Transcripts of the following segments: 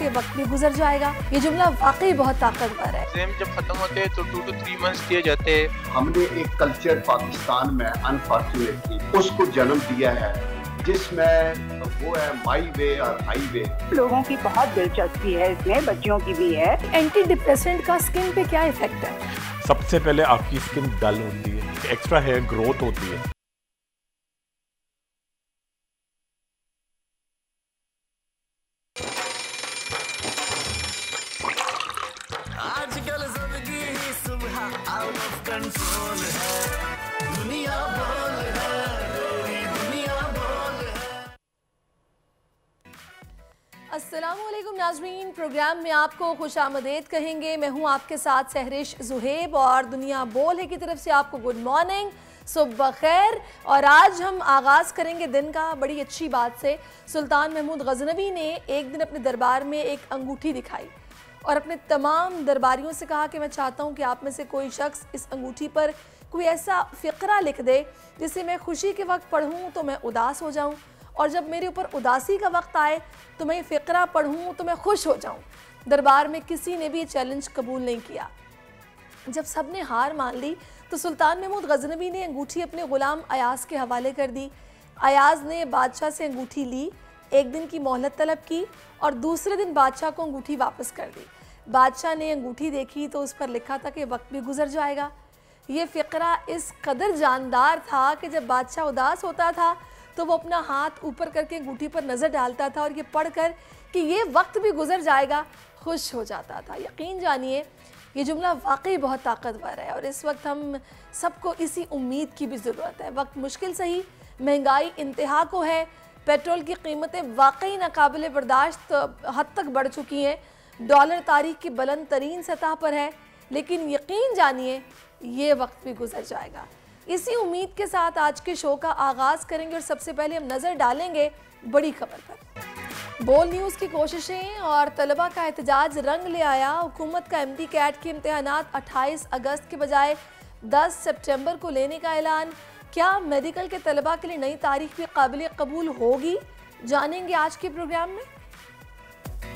कि वक्त भी गुजर जाएगा। ये जुमला वाकई बहुत ताकतवर है। एग्जाम जब खत्म होते हैं तो 2 to 3 मंथ्स दिए जाते हैं। हमने एक कल्चर पाकिस्तान में अनफॉर्चुनेटली उसको जन्म दिया है जिसमें वो है माई वे और हाई वे। लोगों की बहुत दिलचस्पी है इसमें, बच्चियों की भी है। एंटी डिप्रेसेंट का स्किन पे क्या इफेक्ट है? सबसे पहले आपकी स्किन डल होती है, एक्स्ट्रा हेयर ग्रोथ होती है। आजकल जिंदगी ही सुबह आउट ऑफ कंट्रोल है, दुनिया बोल है, मेरी दुनिया बोल है। अस्सलामुअलैकुम नाज़रीन, प्रोग्राम में आपको खुशामदीद कहेंगे। मैं हूं आपके साथ सहरिश ज़ुहैब और दुनिया बोल है की तरफ से आपको गुड मॉर्निंग, सुबह खैर। और आज हम आगाज़ करेंगे दिन का बड़ी अच्छी बात से। सुल्तान महमूद गज़नवी ने एक दिन अपने दरबार में एक अंगूठी दिखाई और अपने तमाम दरबारियों से कहा कि मैं चाहता हूं कि आप में से कोई शख्स इस अंगूठी पर कोई ऐसा फ़िक्रा लिख दे जिसे मैं खुशी के वक्त पढ़ूं तो मैं उदास हो जाऊं, और जब मेरे ऊपर उदासी का वक्त आए तो मैं ये फ़िक्रा पढ़ूं तो मैं खुश हो जाऊं। दरबार में किसी ने भी ये चैलेंज कबूल नहीं किया। जब सब ने हार मान ली तो सुल्तान महमूद गज़नवी ने अंगूठी अपने ग़ुलाम अयाज़ के हवाले कर दी। अयाज़ ने बादशाह से अंगूठी ली, एक दिन की मोहलत तलब की और दूसरे दिन बादशाह को अंगूठी वापस कर दी। बादशाह ने अंगूठी देखी तो उस पर लिखा था कि वक्त भी गुजर जाएगा। ये फ़िक्रा इस कदर जानदार था कि जब बादशाह उदास होता था तो वो अपना हाथ ऊपर करके अंगूठी पर नज़र डालता था और ये पढ़कर कि ये वक्त भी गुजर जाएगा खुश हो जाता था। यकीन जानिए ये जुमला वाकई बहुत ताकतवर है और इस वक्त हम सबको इसी उम्मीद की भी ज़रूरत है। वक्त मुश्किल सही, महंगाई इंतहा को है, पेट्रोल की कीमतें वाकई नाकाबिले बर्दाश्त हद तक बढ़ चुकी हैं, डॉलर तारीख की बुलंद तरीन सतह पर है, लेकिन यकीन जानिए ये वक्त भी गुजर जाएगा। इसी उम्मीद के साथ आज के शो का आगाज़ करेंगे और सबसे पहले हम नज़र डालेंगे बड़ी खबर पर। बोल न्यूज़ की कोशिशें और तलबा का एहतजाज रंग ले आया। हुकूमत का MD कैट के इम्तहानात 28 अगस्त के बजाय 10 सितंबर को लेने का ऐलान। क्या मेडिकल के तलबा के लिए नई तारीख भी काबिल कबूल होगी, जानेंगे आज के प्रोग्राम में।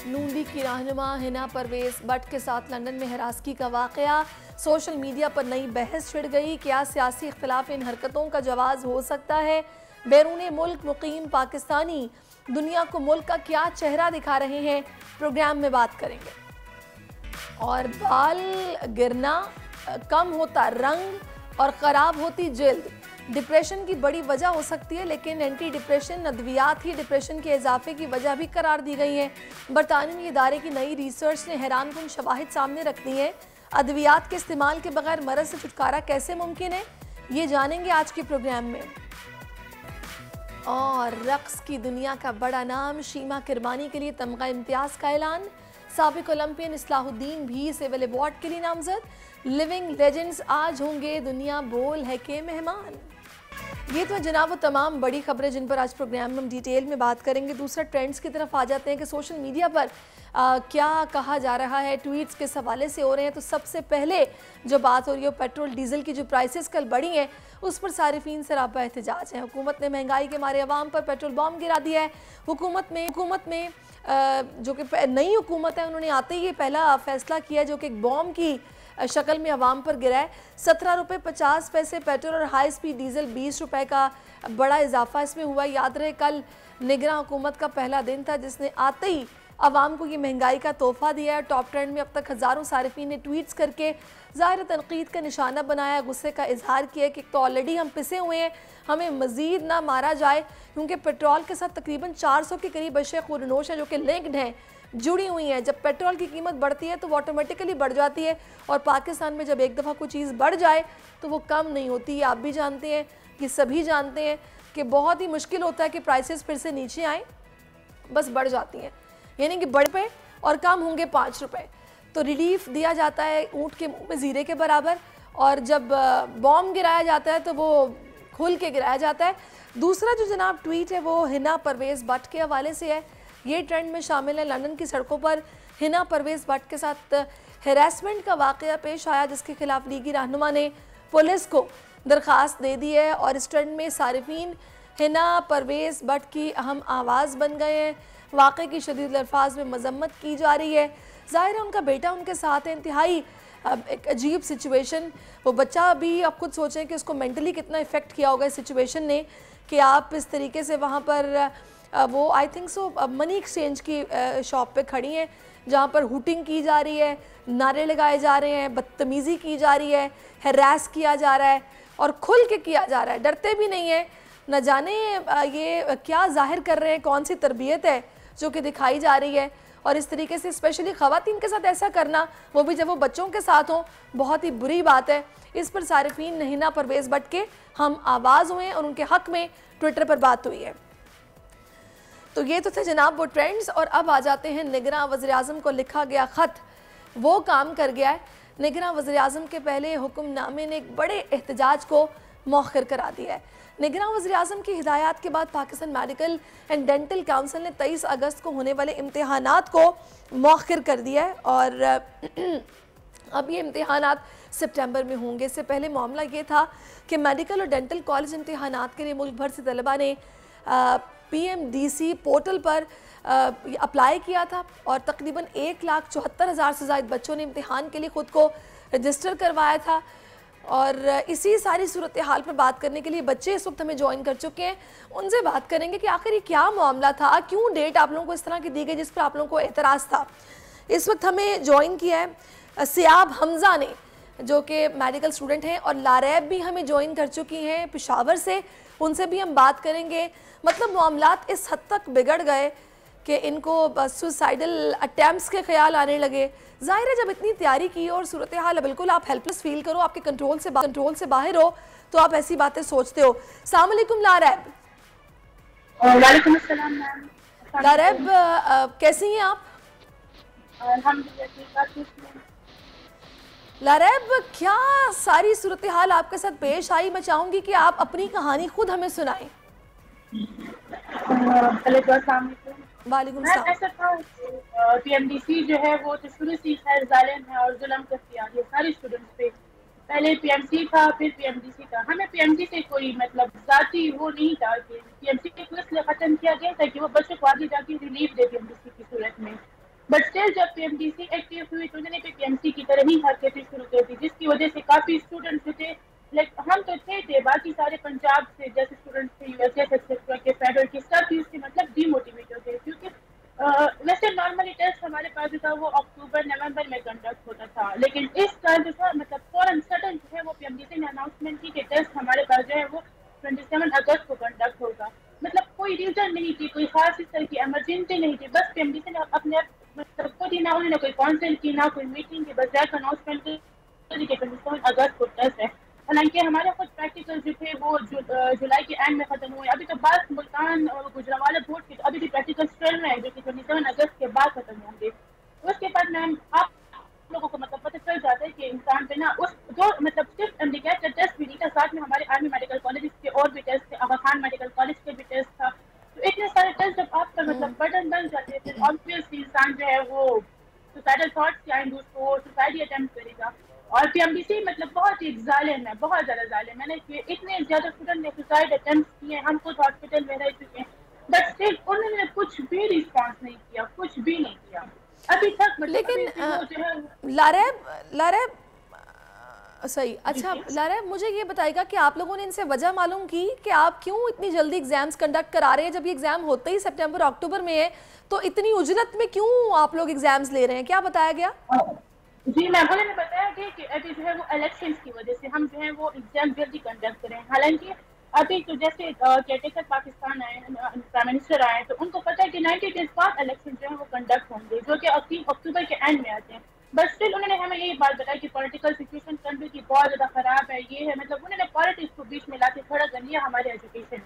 नून लीग की रहनुमा हिना परवेज़ भट्ट के साथ लंदन में हिरासगी का वाक़या, सोशल मीडिया पर नई बहस छिड़ गई। क्या सियासी इख्तिलाफ इन हरकतों का जवाज़ हो सकता है? बैरून मुल्क मुकीम पाकिस्तानी दुनिया को मुल्क का क्या चेहरा दिखा रहे हैं, प्रोग्राम में बात करेंगे। और बाल गिरना, कम होता रंग और ख़राब होती जल्द डिप्रेशन की बड़ी वजह हो सकती है, लेकिन एंटी डिप्रेशन अद्वियात ही डिप्रेशन के इजाफे की वजह भी करार दी गई है। बरतानवी इदारे की नई रिसर्च ने हैरानकुन शवाहिद सामने रख दी है। अद्वियात के इस्तेमाल के बगैर मरज़ से छुटकारा कैसे मुमकिन है, ये जानेंगे आज के प्रोग्राम में। और रक्स की दुनिया का बड़ा नाम शीमा किरमानी के लिए तमगा इम्तियाज़ का ऐलान। साबिक ओलंपियन इस्लाहुद्दीन भी सिविल अवार्ड के लिए नामजद। लिविंग लेजेंड्स आज होंगे दुनिया बोल है के मेहमान। ये तो जनाब वो तमाम बड़ी खबरें जिन पर आज प्रोग्राम में हम डिटेल में बात करेंगे। दूसरा ट्रेंड्स की तरफ आ जाते हैं कि सोशल मीडिया पर क्या कहा जा रहा है, ट्वीट्स किस हवाले से हो रहे हैं। तो सबसे पहले जो बात हो रही है पेट्रोल डीजल की जो प्राइसेस कल बढ़ी हैं उस पर सारिफीन सरापा एहतजाज है। हुकूमत ने महंगाई के मारे अवाम पर पेट्रोल बॉम्ब गिरा दिया है। हुकूमत में जो कि नई हुकूमत है उन्होंने आते ही ये पहला फैसला किया जो कि एक बॉम्ब की शक्ल में अवाम पर गिरा है। 17 रुपये 50 पैसे पेट्रोल और हाई स्पीड डीजल 20 रुपये का बड़ा इजाफा इसमें हुआ। याद रहे कल निगरान हुकूमत का पहला दिन था जिसने आते ही अवाम को ये महंगाई का तोहफा दिया है। टॉप ट्रेंड में अब तक हज़ारों सारिफीन ने ट्वीट्स करके ज़ाहिर तनकीद का निशाना बनाया, गुस्से का इजहार किया कि तो ऑलरेडी हम पिसे हुए हैं, हमें मज़ीद ना मारा जाए, क्योंकि पेट्रोल के साथ तकरीबन 400 के करीब अशिया खुरनोश है जो कि लिंक्ड हैं, जुड़ी हुई हैं। जब पेट्रोल की कीमत बढ़ती है तो वो ऑटोमेटिकली बढ़ जाती है, और पाकिस्तान में जब एक दफ़ा कोई चीज़ बढ़ जाए तो वो कम नहीं होती। आप भी जानते हैं, ये सभी जानते हैं कि बहुत ही मुश्किल होता है कि प्राइसेस फिर से नीचे आएँ, बस बढ़ जाती हैं। यानी कि बढ़ पे और कम होंगे 5 रुपये तो रिलीफ दिया जाता है ऊँट के मुँह में ज़ीरे के बराबर, और जब बॉम्ब गिराया जाता है तो वो खुल के गिराया जाता है। दूसरा जो जनाब ट्वीट है वो हिना परवेज़ भट्ट के हवाले से है। ये ट्रेंड में शामिल है। लंदन की सड़कों पर हिना परवेज़ भट्ट के साथ हैरेसमेंट का वाक़या पेश आया जिसके खिलाफ लीगी रहनुमा ने पुलिस को दरख्वास्त दे दी है, और इस ट्रेंड में सारिफीन हिना परवेज़ भट्ट की अहम आवाज़ बन गए हैं। वाक़े की शदीद अल्फाज में मजम्मत की जा रही है। ज़ाहिर है उनका बेटा उनके साथ है, इंतहाई एक अजीब सिचुएशन। वो बच्चा भी आप खुद सोचें कि उसको मेंटली कितना इफ़ेक्ट किया होगा इस सिचुएशन ने कि आप इस तरीके से वहाँ पर वो I think so money exchange की शॉप पे खड़ी हैं जहाँ पर हुटिंग की जा रही है, नारे लगाए जा रहे हैं, बदतमीज़ी की जा रही है, हैरास किया जा रहा है और खुल के किया जा रहा है, डरते भी नहीं है। न जाने ये क्या जाहिर कर रहे हैं, कौन सी तरबियत है जो कि दिखाई जा रही है। और इस तरीके से स्पेशली ख़वातीन के साथ ऐसा करना, वो भी जब वो बच्चों के साथ हों, बहुत ही बुरी बात है। इस पर सारिफीन हिना परवेज़ भट्ट के हम आवाज़ हुए और उनके हक़ में ट्विटर पर बात हुई है। तो ये तो थे जनाब वो ट्रेंड्स। और अब आ जाते हैं निगरां वज़ीर-ए-आज़म को लिखा गया ख़त, वो काम कर गया है। निगरां वज़ीर-ए-आज़म के पहले हुक्मनामे ने एक बड़े एहतजाज को मौखर करा दिया है। निगरां वज़ीर-ए-आज़म की हिदायत के बाद Pakistan medical and dental council ने 23 अगस्त को होने वाले इम्तिहानात को मौखर कर दिया है और अब ये इम्तिहानात सितंबर में होंगे। इससे पहले मामला ये था कि मेडिकल और डेंटल कॉलेज इम्तिहानात के लिए मुल्क भर से तलबा ने PMDC पोर्टल पर अप्लाई किया था और तकरीबन 1,74,000 से ज़ायद बच्चों ने इम्तिहान के लिए ख़ुद को रजिस्टर करवाया था। और इसी सारी सूरत हाल पर बात करने के लिए बच्चे इस वक्त हमें ज्वाइन कर चुके हैं। उनसे बात करेंगे कि आखिर ये क्या मामला था, क्यों डेट आप लोगों को इस तरह की दी गई जिस पर आप लोगों को एतराज़ था। इस वक्त हमें ज्वाइन किया है सियाब हमज़ा ने, जो कि मेडिकल स्टूडेंट हैं, और लारैब भी हमें ज्वाइन कर चुकी हैं पेशावर से। उनसे भी हम बात करेंगे। मतलब मामलात इस हद तक बिगड़ गए कि इनको सुसाइडल अटैम्प्ट्स के ख्याल आने लगे। ज़ाहिर है जब इतनी तैयारी की और सूरत हाल बिल्कुल आप हेल्पलेस फील करो, आपके कंट्रोल से बाहर हो, तो आप ऐसी बातें सोचते हो। अस्सलाम वालेकुम लारैब। वालेकुम अस्सलाम मैम। लारैब कैसी हैं आप? लारैब क्या सारी सूरत हाल आपके साथ पेश आई? मैं चाहूँगी कि आप अपनी कहानी खुद हमें सुनाएं। वालेकुम सलाम। ऐसा था PMDC जो है वो तो शुरू से खैर जालिम है और जुल्म करती आ रही है सारे स्टूडेंट्स पे। पहले PMC था, फिर PMDC था। हमें PMC से कोई मतलब जाती वो नहीं था कि PMC को इसलिए ख़त्म किया गया था कि वो बच्चों को आगे जाके रिलीफ दे PMDC की सूरत में। बट स्टिल जब PMDC एक्टिव हुई तो उन्होंने भी PMC की तरह ही हरकतें शुरू कर दी, जिसकी वजह से काफ़ी स्टूडेंट्स जो थे, लाइक हम तो थे बाकी सारे पंजाब से जैसे स्टूडेंट्स थे, USS एक्सेट्रा के, फेडरल के, सब इससे मतलब डीमोटिवेट हो गए। क्योंकि वैसे नॉर्मली टेस्ट हमारे पास जो था वो अक्टूबर नवंबर में कंडक्ट होता था, लेकिन इस टाइम जो था मतलब फौरन सडन जो है वो PMDC ने अनाउंसमेंट की कि टेस्ट हमारे पास जो है वो 27 अगस्त को कंडक्ट होगा। मतलब कोई रीजन नहीं थी, कोई खास इस तरह की इमरजेंसी नहीं थी। बस PMDC ने अपने मतलब खुद ही ना उन्होंने कोई काउंसिल की, ना कोई मीटिंग की, बस डायरेक्ट अनाउंसमेंट की 27 अगस्त को टेस्ट है। हालांकि हमारे खुद प्रैक्टिकल जो थे वो जुलाई के एंड में ख़त्म हुए। अभी तो बात मुल्तान और गुजरावाला बोर्ड के अभी भी प्रैक्टिकल चल रहे हैं जो कि 27 अगस्त के बाद ख़त्म होंगे। उसके बाद मैम आप लोगों को मतलब पता चल जाता है कि इंसान पे ना उस दो मतलब सिर्फ एमडीकैट का टेस्ट भी नहीं था, साथ में हमारे आर्मी मेडिकल कॉलेज के और भी टेस्ट थे, आगा खान मेडिकल कॉलेज के भी टेस्ट था। तो इतने सारे टेस्ट जब आप पर मतलब बर्डन बन जाते थे, ऑब्वियसली इंसान जो है वो सुसाइडल थॉट्स से आएंगे, उसको सुसाइड अटेम्प्ट करेगा। और PMDC मतलब बहुत ही जालिम है, बहुत ज़्यादा जालिम। मैंने इतने ज़्यादा स्टूडेंट ने सुसाइड अटेम्प्ट किए, हम खुद हॉस्पिटल में रह चुके हैं, बट स्टिल उन्होंने कुछ भी रिस्पॉन्स नहीं किया, कुछ भी नहीं किया अभी तक। मतलब लेकिन लारैब सही, अच्छा लारैब मुझे ये बताएगा कि आप लोगों ने इनसे वजह मालूम की कि आप क्यों इतनी जल्दी एग्जाम्स कंडक्ट करा रहे हैं, जब ये एग्जाम होते ही सितंबर अक्टूबर में है, तो इतनी उजलत में क्यों आप लोग एग्जाम्स ले रहे हैं? क्या बताया गया? जी मैम, उन्होंने बताया गया कि अभी जो है वो इलेक्शंस की वजह से हम जो है वो एग्जाम जल्दी कंडक्ट करें। हालांकि अभी तो जैसे केयरटेकर पाकिस्तान आए, प्राइम मिनिस्टर आए, तो उनको पता है कि 90 डेज बाद इलेक्शन जो है वो कंडक्ट होंगे, जो कि अक्टूबर के एंड में आते हैं। बट स्टिल उन्होंने हमें यही बात बताई कि पॉलिटिकल सिचुएशन कंट्री की बहुत ज़्यादा ख़राब है, ये है, मतलब उन्होंने पॉलिटिक्स को बीच में लाके खड़ा कर लिया हमारे एजुकेशन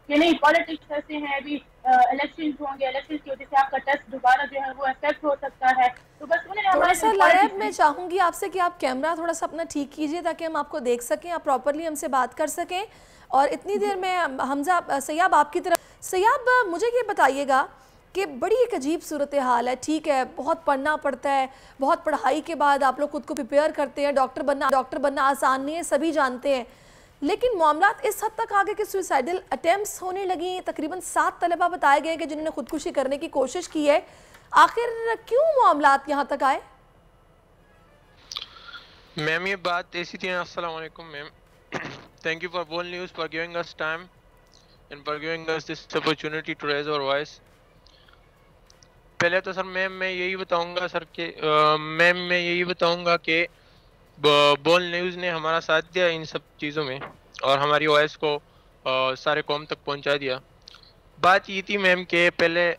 कि नहीं पॉलिटिक्स ऐसे हैं, अभी इलेक्शन होंगे, इलेक्शन की वजह से आपका टेस्ट दोबारा जो है वो इफेक्ट हो सकता है। तो बस उन्होंने हमारे लारैब मैं चाहूँगी आपसे कि आप कैमरा थोड़ा सा अपना ठीक कीजिए ताकि हम आपको देख सकें, आप प्रॉपरली हमसे बात कर सकें। और इतनी देर में हमजा सयाब आपकी तरफ, सयाब मुझे ये बताइएगा कि बड़ी एक अजीब सूरत हाल है। ठीक है, बहुत पढ़ना पड़ता है, बहुत पढ़ाई के बाद आप लोग खुद को प्रिपेयर करते हैं, डॉक्टर बनना आसान नहीं है, सभी जानते हैं। लेकिन मामलात इस हद तक आगे कि सुसाइडल अटेम्प्ट्स होने लगी। तकरीबन 7 तलबा बताए गए कि जिन्होंने खुदकुशी करने की कोशिश की है। आखिर क्यों मामलात यहाँ तक आए? मैम ये बात ऐसी थी। अस्सलाम वालेकुम ma'am, thank you for Bol news for giving us time and for giving us this opportunity to raise our voice. पहले तो सर मैम मैं यही बताऊंगा सर कि बोल न्यूज़ ने हमारा साथ दिया इन सब चीज़ों में और हमारी वॉइस को सारे कौम तक पहुंचा दिया। बात ये थी मैम कि पहले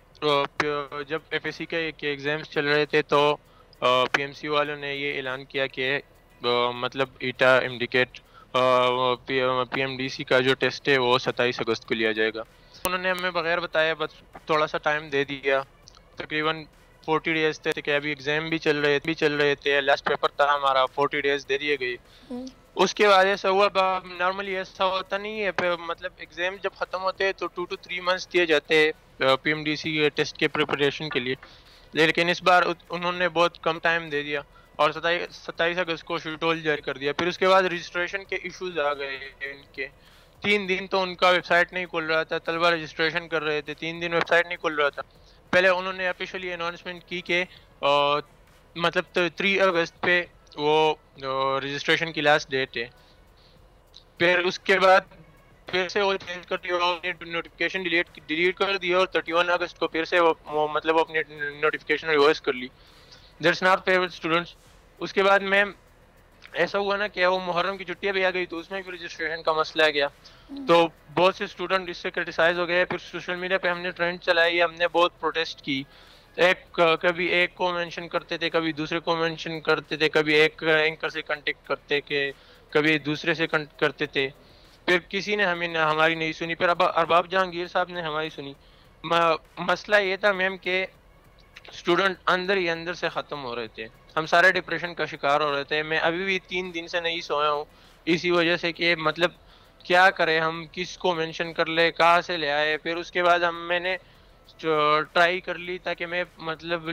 जब एफएससी के एग्ज़ाम्स चल रहे थे तो पीएमसी वालों ने ये ऐलान किया कि मतलब ईटा इमडिकेट पीएमडीसी का जो टेस्ट है वो 27 अगस्त को लिया जाएगा। उन्होंने हमें बगैर बताया बस थोड़ा सा टाइम दे दिया, तकरीबन 40 डेज थे कि अभी एग्जाम भी चल रहे थे, लास्ट पेपर था हमारा, 40 डेज दे दिए गए। उसके बाद ऐसा हुआ, नॉर्मली ऐसा होता नहीं है, मतलब एग्जाम जब खत्म होते हैं तो 2 to 3 मंथ्स दिए जाते हैं पीएमडीसी टेस्ट के प्रिपरेशन के लिए, लेकिन इस बार उन्होंने बहुत कम टाइम दे दिया और 27 अगस्त को शेड्यूल जारी कर दिया। फिर उसके बाद रजिस्ट्रेशन के इश्यूज आ गए इनके। 3 दिन तो उनका वेबसाइट नहीं खुल रहा था, तलबा रजिस्ट्रेशन कर रहे थे, 3 दिन वेबसाइट नहीं खुल रहा था। पहले उन्होंने ऑफिशियली अनाउंसमेंट की कि मतलब 3 अगस्त पे वो रजिस्ट्रेशन की लास्ट डेट है। फिर उसके बाद फिर से वो चेंज कर दिया, नोटिफिकेशन डिलीट कर दिया और 31 अगस्त को फिर से वो मतलब अपनी नोटिफिकेशन रिवर्स कर ली। That's not favourite students. उसके बाद में ऐसा हुआ ना कि वो मुहर्रम की छुट्टियां भी आ गई तो उसमें भी रजिस्ट्रेशन का मसला आ गया, तो बहुत से स्टूडेंट इससे क्रिटिसाइज हो गए। फिर सोशल मीडिया पे हमने ट्रेंड चलाई, हमने बहुत प्रोटेस्ट की। कभी एक को मेंशन करते थे, कभी दूसरे को मेंशन करते थे, कभी एक एंकर से कांटेक्ट करते के कभी दूसरे से करते थे। फिर किसी ने हमारी नहीं सुनी, फिर अरबाब जहांगीर साहब ने हमारी सुनी। मसला ये था मैम कि स्टूडेंट अंदर ही अंदर से ख़त्म हो रहे थे, हम सारे डिप्रेशन का शिकार हो रहे थे। मैं अभी भी 3 दिन से नहीं सोया हूँ इसी वजह से कि मतलब क्या करें, हम किसको मेंशन कर ले, कहाँ से ले आए। फिर उसके बाद मैंने ट्राई कर ली ताकि मैं मतलब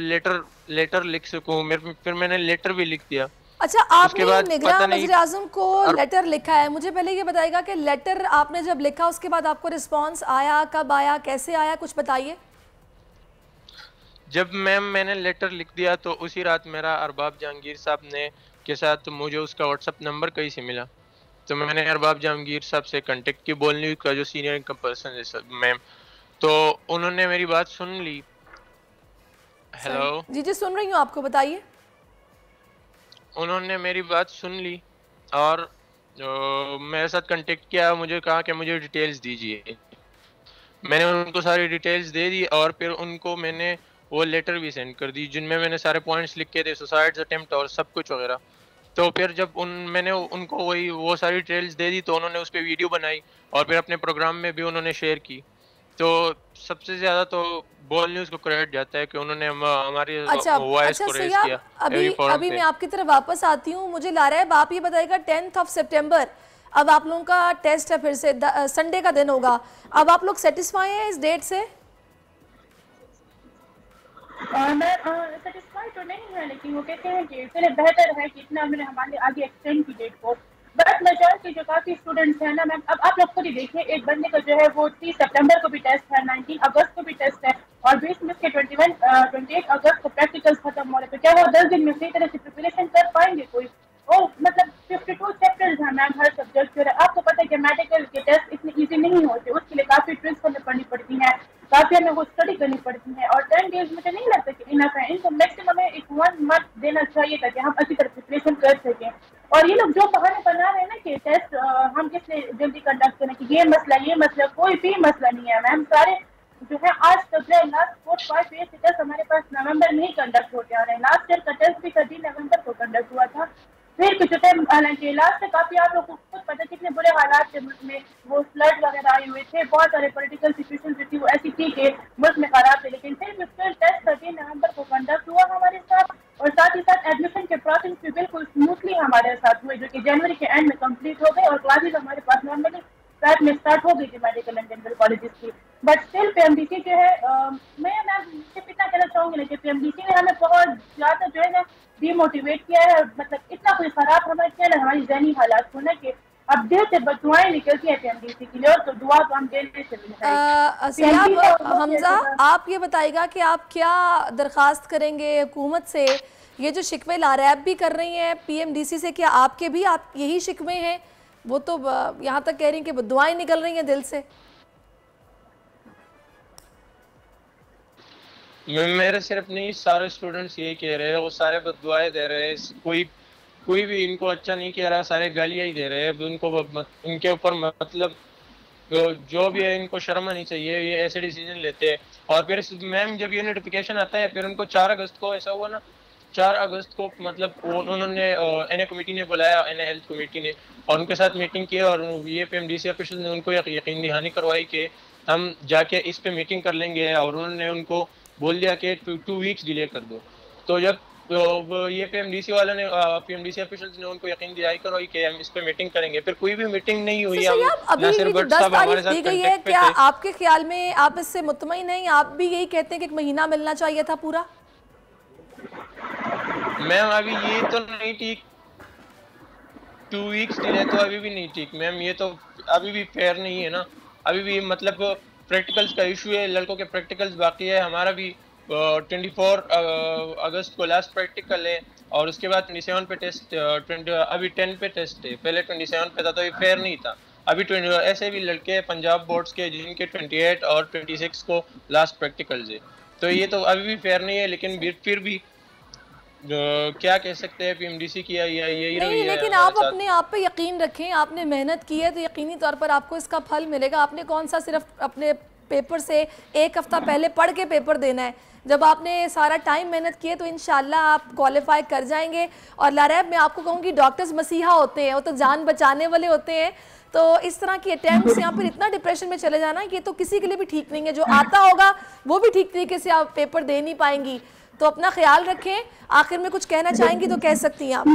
लेटर लिख सकूँ, फिर मैंने लेटर भी लिख दिया। अच्छा, आपने निगरान वज़ीर-ए-आज़म को लेटर लिखा है, मुझे पहले ये बताइएगा कि लेटर आपने जब लिखा उसके बाद आपको रिस्पॉन्स आया, कब आया, कैसे आया, कुछ बताइए। जब मैंने लेटर लिख दिया तो उसी रात मेरा अरबाब जहांगीर साहब ने के साथ मुझे उसका व्हाट्सअप नंबर कहीं से मिला, तो मैंने अरबाब जहांगीर साहब से कांटेक्ट की, बोल न्यूज़ का जो सीनियर इनकम पर्सन है मैम, तो उन्होंने मेरी बात सुन ली। हेलो जी सुन रही हूँ आपको, बताइए। उन्होंने मेरी बात सुन ली और मेरे साथ कांटेक्ट किया, मुझे कहा कि मुझे डिटेल्स दीजिए। मैंने उनको सारी डिटेल्स दे दी और फिर उनको मैंने वो लेटर भी सेंड कर दी जिनमें मैंने सारे पॉइंट्स लिखे थे, सुसाइड अटेम्प्ट और सब कुछ वगैरह। तो फिर जब मैंने उनको वो सारी डिटेल्स दे दी तो उन्होंने उस पर वीडियो बनाई और फिर अपने प्रोग्राम में भी उन्होंने शेयर की। तो सबसे ज़्यादा तो बोल न्यूज़ को क्रेडिट जाता है कि उन्होंने हमारी वॉइस को रेज किया। अभी मैं आपकी तरफ वापस आती हूँ, मुझे ला रहा है आप ये बताइएगा 10 सितंबर अब आप लोगों का टेस्ट है, फिर से संडे का दिन होगा, अब आप लोग सेटिस्फाई हैं इस डेट से? मैं सेटिस्फाई तो नहीं है, लेकिन वो कहते हैं कि चले बेहतर है कि इतना हमने हमारे आगे एक्सटेंड की डेट को। बट मेजॉरिटी जो काफ़ी स्टूडेंट्स हैं ना मैम, अब आप लोग खुद ही देखिए, एक बंदे का जो है वो 30 सितंबर को भी टेस्ट है, 19 अगस्त को भी टेस्ट है और 20 में के 28 अगस्त को प्रैक्टिकल्स खत्म हो रहे, तो क्या वो 10 दिन में सही तरह से प्रिपरेशन कर पाएंगे कोई? और मतलब 52 चैप्टर्स हैं मैम हर सब्जेक्ट के। आपको पता है कि मेडिकल के टेस्ट इतने इजी नहीं होते, उसके लिए काफ़ी ट्रिक्स हमें पढ़नी पड़ती हैं, काफ़ी हमें वो स्टडी करनी पड़ती है और 10 डेज मुझे नहीं लगता कि इनफ है। इनको मैक्सिमम में 1 मंथ देना चाहिए ताकि हम अच्छी तरह प्रिपरेशन कर सकें। और ये लोग जो बहाने बना रहे हैं ना कि टेस्ट हम किसने जल्दी कंडक्ट करें कि ये मसला, कोई भी मसला नहीं है मैम। सारे जो है आज तक जो लास्ट 4-5 ईयर के टेस्ट हमारे पास नवंबर में ही कंडक्ट होते आ रहे हैं। लास्ट ईयर का टेस्ट भी 13 नवंबर को कंडक्ट हुआ था। फिर कुछ टाइम हालांकि लास्ट से काफी आप लोगों को खुद पता कितने बुरे हालात थे मुल्क में, वो फ्लड वगैरह आए हुए थे, बहुत सारे पॉलिटिकल सिचुएशन जो थी वो ऐसी थी कि मुल्क में खराब थे, लेकिन फिर भी स्टिल टेस्ट 13 नवंबर को कंडक्ट हुआ हमारे साथ और साथ ही साथ एडमिशन के प्रोसेस भी बिल्कुल स्मूथली हमारे साथ हुए, जो कि जनवरी के एंड में कंप्लीट हो गए और क्लासेज हमारे पास नॉर्मली फ्लैट में स्टार्ट हो गई थी मेडिकल एंड डेंटल कॉलेजेस की। बट स्टिल पीएमडीसी जो है मैं सिर्फ इतना कहना चाहूँगी ना कि पीएमडीसी ने हमें बहुत ज़्यादा जो है ना डिमोटिवेट किया है। मतलब इतना कोई ख़राब हमें किया ना हमारी ज़हनी हालात को ना कि अब दिल से दुआएं निकलती है PMDC के लिए, और तो दुआ तो हम देने से सयाब हमजा, आप ये बताइएगा कि आप क्या दरख्वास्त करेंगे हुकूमत से? ये जो शिकवे लारैब भी कर रही हैं PMDC से, क्या आपके भी आप यही शिकवे हैं? वो तो यहाँ तक कह रही हैं कि दुआएं निकल रही हैं दिल से। मेरे सिर्फ नहीं, सारे स्टूडेंट्स यही कह रहे हैं, वो सारे बददुआएं दे रहे हैं, कोई भी इनको अच्छा नहीं कह रहा, सारे गालियां ही दे रहे हैं उनको, इनके ऊपर मतलब जो भी है इनको शर्म आनी चाहिए, ये ऐसे डिसीजन लेते हैं। और फिर मैम जब ये नोटिफिकेशन आता है, फिर उनको 4 अगस्त को ऐसा हुआ ना, 4 अगस्त को मतलब उन्होंने एनए कमेटी ने बुलाया, एनए हेल्थ कमेटी ने, और उनके साथ मीटिंग की, और ये PMDC ऑफिशियल ने उनको यकीन दहानी करवाई कि हम जाके इस पे मीटिंग कर लेंगे, और उन्होंने उनको बोल दिया कि 2 वीक्स डिले कर दो। तो जब ये PMDC वाला ने PMDC ऑफिशियल्स ने उनको यकीन दिलाई करवाई कि हम इस पे मीटिंग करेंगे, फिर कोई भी मीटिंग नहीं हुई। अभी भी जो 10 तारीख दी गई है, क्या आपके ख्याल में आप इससे मुतमईन नहीं? आप भी यही कहते हैं कि 1 महीना मिलना चाहिए था पूरा? मैम अभी ये तो नहीं ठीक, 2 वीक्स डिले तो अभी भी नहीं ठीक मैम, ये तो अभी भी फेयर नहीं है ना। अभी भी मतलब प्रैक्टिकल्स का इशू है, लड़कों के प्रैक्टिकल्स बाकी है, हमारा भी 24 अगस्त को लास्ट प्रैक्टिकल है, और उसके बाद 27 पे टेस्ट, अभी 10 पे टेस्ट है, पहले 27 पे था, तो ये फेयर नहीं था। अभी ऐसे भी लड़के पंजाब बोर्ड्स के जिनके 28 और 26 को लास्ट प्रैक्टिकल्स है, तो ये तो अभी भी फेयर नहीं है। लेकिन फिर भी क्या कह सकते हैं, PMDC की यही नहीं, लेकिन आप अपने आप पे यकीन रखें, आपने मेहनत की है तो यकीनी तौर पर आपको इसका फल मिलेगा। आपने कौन सा सिर्फ अपने पेपर से 1 हफ्ता पहले पढ़ के पेपर देना है, जब आपने सारा टाइम मेहनत की है तो इंशाल्लाह आप क्वालिफाई कर जाएंगे। और लारैब मैं आपको कहूँगी, डॉक्टर्स मसीहा होते हैं, वो तो जान बचाने वाले होते हैं, तो इस तरह की अटैम्प्ट्स यहाँ पर इतना डिप्रेशन में चले जाना, ये तो किसी के लिए भी ठीक नहीं है। जो आता होगा वो भी ठीक तरीके से आप पेपर दे नहीं पाएंगी, तो अपना ख्याल रखें। आखिर में कुछ कहना चाहेंगी तो कह सकती हैं आप।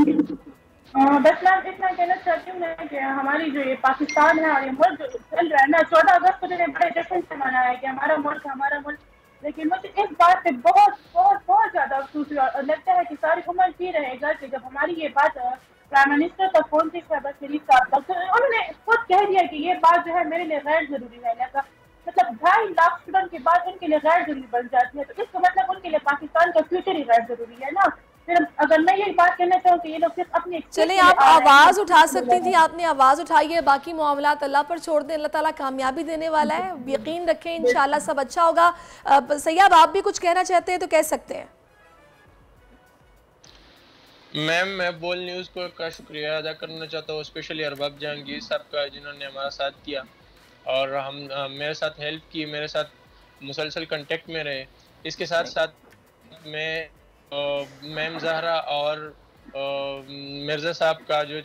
बस मैं इतना कहना चाहती हूँ मैं कि हमारी जो ये पाकिस्तान है और ये मुल्क जो चल रहा है ना, 14 अगस्त को जो बड़े जश्न से मनाया है कि हमारा मुल्क, लेकिन मुझे इस बात पे बहुत बहुत बहुत ज़्यादा अफसोस हुआ, और लगता है कि सारी उम्र ही रहेगा कि जब हमारी ये बात प्राइम मिनिस्टर तक पहुंची शहबाज शरीफ साहब तक, तो उन्होंने खुद कह दिया कि ये बात जो है मेरे लिए गैर जरूरी है। मतलब 2.5 लाख स्टूडेंट के बाद उनके लिए गैर जरूरी बन जाती है, तो इसका मतलब उनके लिए पाकिस्तान का फ्यूचर ही गैर जरूरी है ना। फिर अगर मैं यही बात कहना चाहूँ कि ये लोग सिर्फ अपनी, चले आप आवाज़ उठा सकती थी, आपने आवाज़ उठाई है, बाकी मामलात अल्लाह पर छोड़ दें, अल्लाह ताला कामयाबी देने वाला है, यकीन रखें इंशाल्लाह सब अच्छा होगा। सैयद आप भी कुछ कहना चाहते हैं तो कह सकते हैं। मैम मैं बोल न्यूज़ को का शुक्रिया अदा करना चाहता हूँ, स्पेशली अरबाब जहांगीर साहब का, जिन्होंने हमारा साथ किया और मेरे साथ हेल्प की, मेरे साथ मुसलसल कांटेक्ट में रहे। इसके साथ साथ मैं मैम जहरा और मिर्जा साहब का जो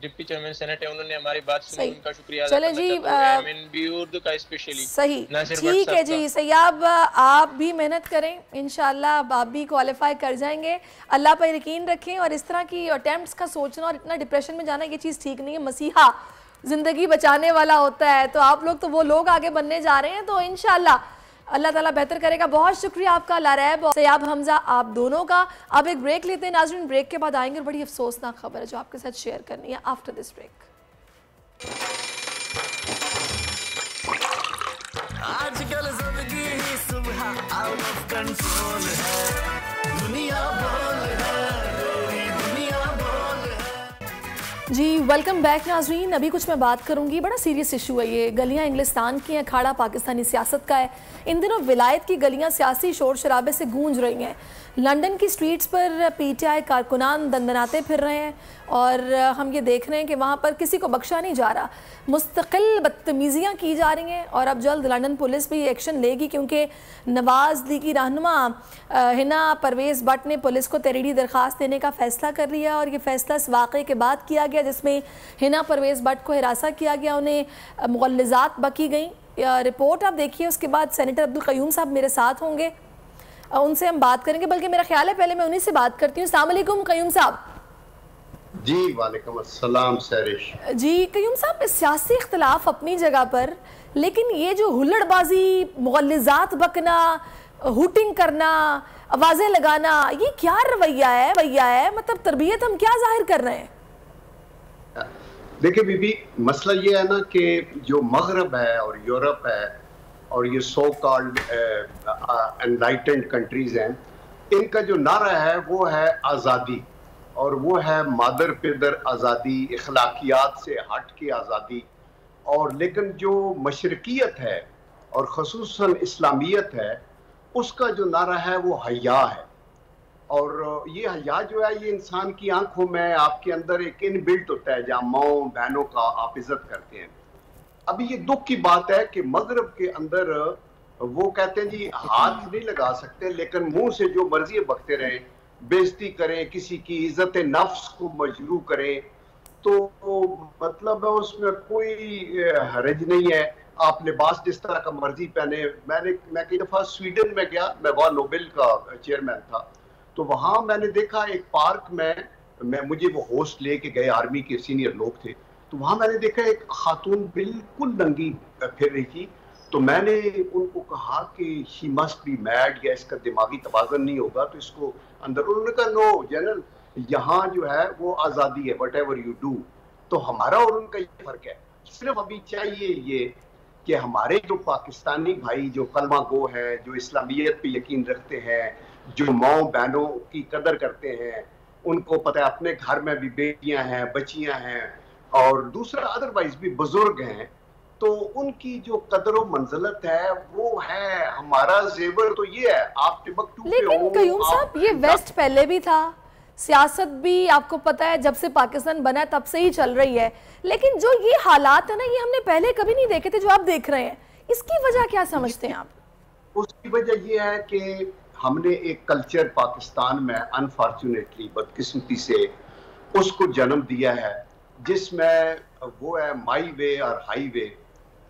डिप्टी चेयरमैन सेनेट है, उन्होंने हमारी बात सुनी, उनका शुक्रिया अदा करना चाहता हूं। एमएनबी उर्दू का स्पेशली सही, ठीक है जी सैयद, आप भी मेहनत करें, इंशाल्लाह आप भी क्वालिफाई कर जाएंगे, अल्लाह पर यकीन रखें। और इस तरह की अटेम्प्ट्स का सोचना और इतना डिप्रेशन में जाना, ये चीज़ ठीक नहीं है। मसीहा ज़िंदगी बचाने वाला होता है, तो आप लोग तो वो लोग आगे बनने जा रहे हैं, तो इंशाल्लाह अल्लाह ताला बेहतर करेगा। बहुत शुक्रिया आपका लारैब और सैयद हमजा, आप दोनों का। अब एक ब्रेक लेते हैं नाज़रीन, ब्रेक के बाद आएंगे और बड़ी अफसोसनाक खबर है जो आपके साथ शेयर करनी है आफ्टर दिस ब्रेक। आजकल जिंदगी ही सुबह आउट ऑफ कंट्रोल है, दुनिया बोल है, दुनिया बोल है। जी वेलकम बैक नाज़रीन, अभी कुछ मैं बात करूंगी, बड़ा सीरियस इशू है ये। गलियां इंग्लिस्तान की हैं, अखाड़ा पाकिस्तानी सियासत का है। इन दिनों विलायत की गलियां सियासी शोर शराबे से गूंज रही हैं। लंदन की स्ट्रीट्स पर PTI कारकुनान दंदनाते फिर रहे हैं और हम ये देख रहे हैं कि वहाँ पर किसी को बख्शा नहीं जा रहा, मुस्तकिल बदतमीज़ियाँ की जा रही हैं। और अब जल्द लंदन पुलिस भी एक्शन लेगी, क्योंकि नवाज़ लीग की रहनुमा हिना परवेज़ बट ने पुलिस को तहरीरी दरख्वास्त देने का फ़ैसला कर लिया। और ये फ़ैसला इस वाक़े के बाद किया गया जिसमें हिना परवेज़ बट को हिरासा किया गया, उन्हें मुग़ल्लिज़ात बकी गई। रिपोर्ट आप देखिए, उसके बाद सेनेटर अब्दुल क़य्यूम साहब मेरे साथ होंगे, उनसे हम बात करेंगे। बल्कि मेरा ख्याल है पहले मैं उन्हीं से बात करती हूँ। अस्सलाम वालेकुम क़य्यूम साहब। जी वालेकुम अस्सलाम सैरिश जी। क़य्यूम साहब, सियासी इख्तलाफ अपनी जगह पर, लेकिन ये जो हुल्लड़बाजी, मुग़ल्लिज़ात बकना, हुटिंग करना, आवाज़ें लगाना, ये क्या रवैया है? मतलब तरबियत हम क्या जाहिर कर रहे हैं? देखिए बीबी, मसला ये है ना कि जो मगरब है और यूरोप है और ये सो कॉल्ड एनलाइटेंड कंट्रीज हैं, इनका जो नारा है वो है आज़ादी, और वो है मादर पिदर आज़ादी, इखलाकियात से हट के आज़ादी। और लेकिन जो मशरकियत है और ख़ुसूसन इस्लामियत है, उसका जो नारा है वो हया है। और ये हया जो है ये इंसान की आंखों में, आपके अंदर एक इनबिल्ट होता है, जहाँ माओ बहनों का आप इज्जत करते हैं। अभी ये दुख की बात है कि मगरब के अंदर वो कहते हैं जी हाथ नहीं लगा सकते, लेकिन मुंह से जो मर्जी बकते रहें, बेइज्जती करें, किसी की इज्जत नफ्स को मजरू करें, तो मतलब उसमें कोई हरज नहीं है। आप लिबास जिस तरह का मर्जी पहने। मैं कई दफ़ा स्वीडन में गया, मैं वहाँ नोबेल का चेयरमैन था, तो वहाँ मैंने देखा एक पार्क में मुझे वो होस्ट लेके गए, आर्मी के सीनियर लोग थे, तो वहाँ मैंने देखा एक खातून बिल्कुल नंगी फिर रही थी। तो मैंने उनको कहा कि शी मस्ट बी मैड, या इसका दिमागी तवाज़ुन नहीं होगा तो इसको अंदर। उन्होंने कहा नो जनरल, यहाँ जो है वो आज़ादी है, वट एवर यू डू। तो हमारा और उनका ये फर्क है। सिर्फ अभी चाहिए ये कि हमारे जो पाकिस्तानी भाई जो कलमा गो है, जो इस्लामियत पे यकीन रखते हैं, जो माओ बहनों की कदर करते हैं, उनको पता है अपने घर में भी बेटियां हैं, बच्चियां हैं, और दूसरा अदरवाइज भी बुजुर्ग हैं, तो उनकी जो कदर व मंजिलत है वो है। हमारा जेवर तो ये है, आप टिबकटू पे हो। लेकिन कयूम साहब, ये वेस्ट पहले भी था, सियासत भी आपको पता है जब से पाकिस्तान बना है तब से ही चल रही है, लेकिन जो ये हालात है ना, ये हमने पहले कभी नहीं देखे थे जो आप देख रहे हैं। इसकी वजह क्या समझते हैं आप? उसकी वजह ये है कि हमने एक कल्चर पाकिस्तान में अनफॉर्चुनेटली, बदकिस्मती से उसको जन्म दिया है, जिसमें वो है माई वे और हाई वे।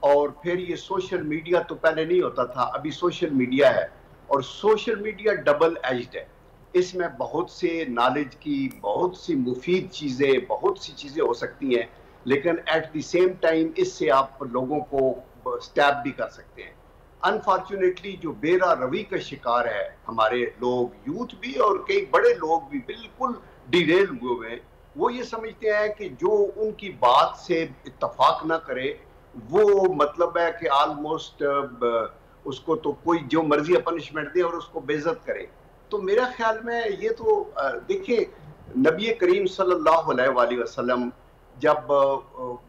और फिर ये सोशल मीडिया तो पहले नहीं होता था, अभी सोशल मीडिया है, और सोशल मीडिया डबल एज्ड है। इसमें बहुत से नॉलेज की, बहुत सी मुफीद चीज़ें, बहुत सी चीज़ें हो सकती हैं, लेकिन एट द सेम टाइम इससे आप लोगों को स्टैप भी कर सकते हैं। अनफॉर्चुनेटली जो बेरा रवि का शिकार है हमारे लोग, यूथ भी और कई बड़े लोग भी बिल्कुल डिरेल हुए हैं। वो ये समझते हैं कि जो उनकी बात से इत्तफाक ना करे वो मतलब है कि ऑलमोस्ट उसको तो कोई जो मर्जी पनिशमेंट दे और उसको बेइज्जत करे। तो मेरा ख्याल में ये तो देखिए, नबी करीम सल्लल्लाहु अलैहि वसल्लम जब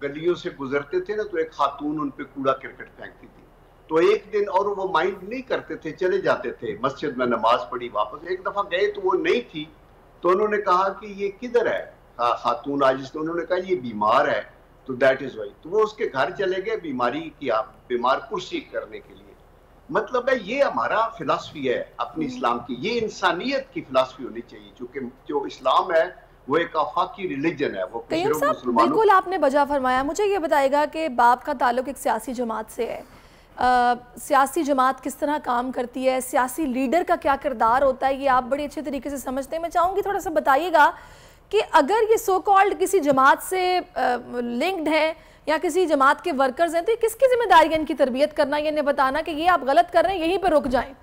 गलियों से गुजरते थे ना, तो एक खातून उन पे कूड़ा करकट फेंकती थी, तो एक दिन, और वो माइंड नहीं करते थे, चले जाते थे, मस्जिद में नमाज पढ़ी, वापस एक दफा गए तो वो नहीं थी, तो उन्होंने कहा कि ये किधर है खातून आज? तो उन्होंने कहा ये बीमार है, तो दैट इज वाई। तो वो उसके घर चले गए बीमारी की, आप बीमार कुर्सी करने के लिए। मतलब है ये हमारा फिलॉसफी है अपनी इस्लाम की, ये इंसानियत की फिलॉसफी होनी चाहिए, क्योंकि जो इस्लाम है वो एक आफाकी रिलीजन है। वो बिल्कुल आपने बजा फरमाया। मुझे ये बताएगा कि बाप का ताल्लुक एक सियासी जमात से है, सियासी जमात किस तरह काम करती है, सियासी लीडर का क्या किरदार होता है, ये आप बड़ी अच्छे तरीके से समझते हैं। मैं चाहूँगी थोड़ा सा बताइएगा कि अगर ये सो कॉल्ड किसी जमात से लिंक्ड है या किसी जमात के वर्कर्स हैं, तो किसकी जिम्मेदारी है इनकी तरबियत करना, ये इन्हें बताना कि ये आप गलत कर रहे हैं, यहीं पर रुक जाएं?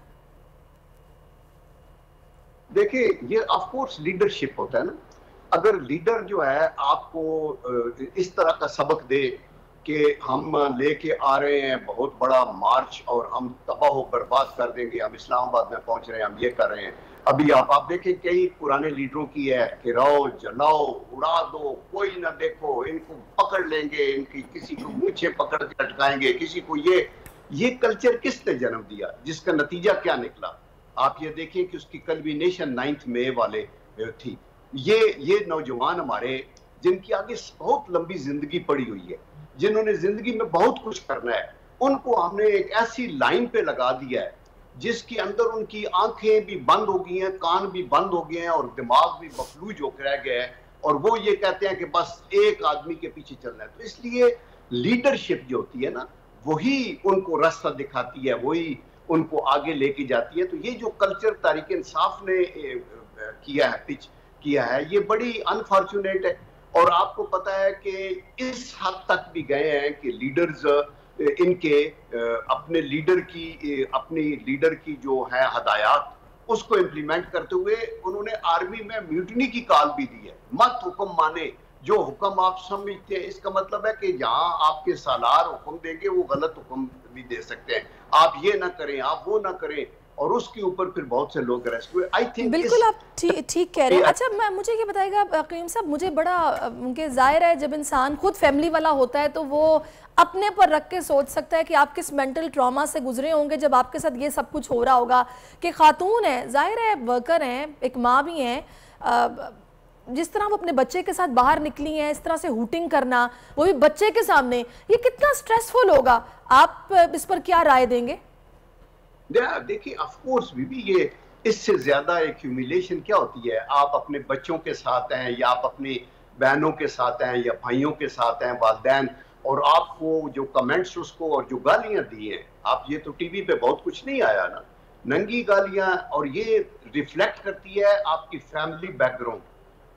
देखिए, ये ऑफ कोर्स लीडरशिप होता है ना। अगर लीडर जो है आपको इस तरह का सबक दे कि हम लेके आ रहे हैं बहुत बड़ा मार्च और हम तबाह बर्बाद कर देंगे, हम इस्लामाबाद में पहुंच रहे हैं, हम ये कर रहे हैं। अभी आप देखें कई पुराने लीडरों की है कि रहो जलाओ उड़ा दो, कोई ना देखो, इनको पकड़ लेंगे, इनकी किसी को मूछे पकड़ के लटकाएंगे, किसी को ये कल्चर किसने जन्म दिया, जिसका नतीजा क्या निकला? आप ये देखें कि उसकी कल्बिनेशन 9 मई वाले थी। ये नौजवान हमारे जिनकी आगे बहुत लंबी जिंदगी पड़ी हुई है, जिन्होंने जिंदगी में बहुत कुछ करना है, उनको हमने एक ऐसी लाइन पे लगा दिया है जिसके अंदर उनकी आंखें भी बंद हो गई हैं, कान भी बंद हो गए हैं और दिमाग भी मफलूज होकर रह गया है, और वो ये कहते हैं कि बस एक आदमी के पीछे चलना है। तो इसलिए लीडरशिप जो होती है ना, वही उनको रास्ता दिखाती है, वही उनको आगे लेके जाती है। तो ये जो कल्चर तहरीक इंसाफ ने किया है, पिच किया है, ये बड़ी अनफॉर्चुनेट है। और आपको पता है कि इस हद तक भी गए हैं कि लीडर्स इनके अपने लीडर की जो है हदायत, उसको इम्प्लीमेंट करते हुए उन्होंने आर्मी में म्यूटनी की कॉल भी दी है। मत हुक्म माने, जो हुक्म आप समझते हैं, इसका मतलब है कि जहाँ आपके सालार हुक्म देंगे वो गलत हुक्म भी दे सकते हैं, आप ये ना करें, आप वो ना करें, और उसके ऊपर फिर बहुत से लोग अरेस्ट हुए। आई थिंक बिल्कुल आप ठीक कह रहे हैं। अच्छा मुझे ये बताइएगा क़य्यूम साहब, मुझे बड़ा उनके ज़ाहिर है जब इंसान खुद फैमिली वाला होता है तो वो अपने पर रख के सोच सकता है कि आप किस मेंटल ट्रॉमा से गुजरे होंगे जब आपके साथ ये सब कुछ हो रहा होगा कि खातून है, जाहिर है वर्कर हैं, एक माँ भी हैं, जिस तरह वो अपने बच्चे के साथ बाहर निकली हैं, इस तरह से हूटिंग करना वो भी बच्चे के सामने, ये कितना स्ट्रेसफुल होगा, आप इस पर क्या राय देंगे? देखिए ऑफ कोर्स बीबी, ये इससे ज्यादा एक ह्यूमिलेशन क्या होती है? आप अपने बच्चों के साथ हैं या आप अपनी बहनों के साथ हैं या भाइयों के साथ हैं, वालिदैन, और आपको जो कमेंट्स उसको और जो गालियां दी हैं, आप ये तो टीवी पे बहुत कुछ नहीं आया ना, नंगी गालियां, और ये रिफ्लेक्ट करती है आपकी फैमिली बैकग्राउंड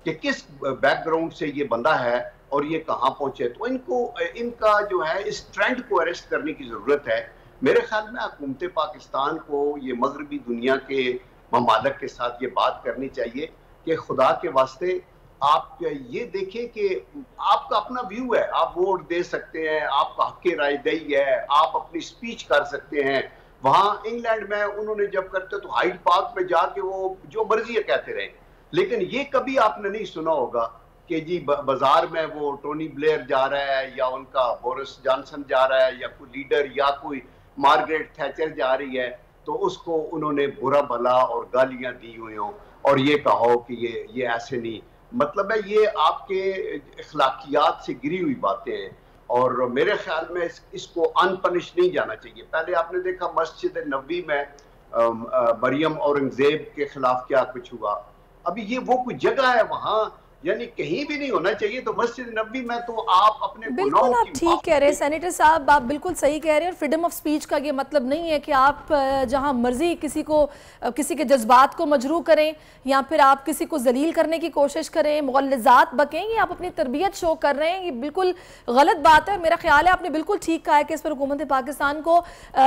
कि किस बैकग्राउंड से ये बंदा है और ये कहाँ पहुंचे। तो इनका जो है इस ट्रेंड को अरेस्ट करने की जरूरत है। मेरे ख्याल में हुकूमत पाकिस्तान को ये मगरबी दुनिया के ममालिक के साथ ये बात करनी चाहिए कि खुदा के वास्ते आप ये देखें कि आपका अपना व्यू है, आप वोट दे सकते हैं, आपका हक राय दही है, आप अपनी स्पीच कर सकते हैं। वहाँ इंग्लैंड में उन्होंने जब करते तो हाइड पार्क में जाके वो जो मर्जी है कहते रहे, लेकिन ये कभी आपने नहीं सुना होगा कि जी बाजार में वो टोनी ब्लेयर जा रहा है या उनका बोरिस जॉनसन जा रहा है या कोई लीडर या कोई मार्गरेट थैचर जा रही है तो उसको उन्होंने बुरा भला और गालियां दी हुई हो और ये कहो कि ये ऐसे नहीं, मतलब है ये आपके अखलाकियात से गिरी हुई बातें हैं और मेरे ख्याल में इसको अनपनिश नहीं जाना चाहिए। पहले आपने देखा मस्जिद नबी में मरियम औरंगजेब के खिलाफ क्या कुछ हुआ, अभी ये वो कोई जगह है वहां, यानी कहीं भी नहीं होना चाहिए, तो मस्जिद नबी में तो आप अपने बिल्कुल आप ठीक कह रहे हैं सेनेटर साहब, आप बिल्कुल सही कह रहे हैं। और फ्रीडम ऑफ स्पीच का ये मतलब नहीं है कि आप जहां मर्जी किसी के जज्बात को मजरू करें या फिर आप किसी को जलील करने की कोशिश करें, मौलज़ात बकें, ये आप अपनी तरबियत शो कर रहे हैं, ये बिल्कुल गलत बात है। मेरा ख्याल है आपने बिल्कुल ठीक कहा है कि इस पर हुकूमत पाकिस्तान को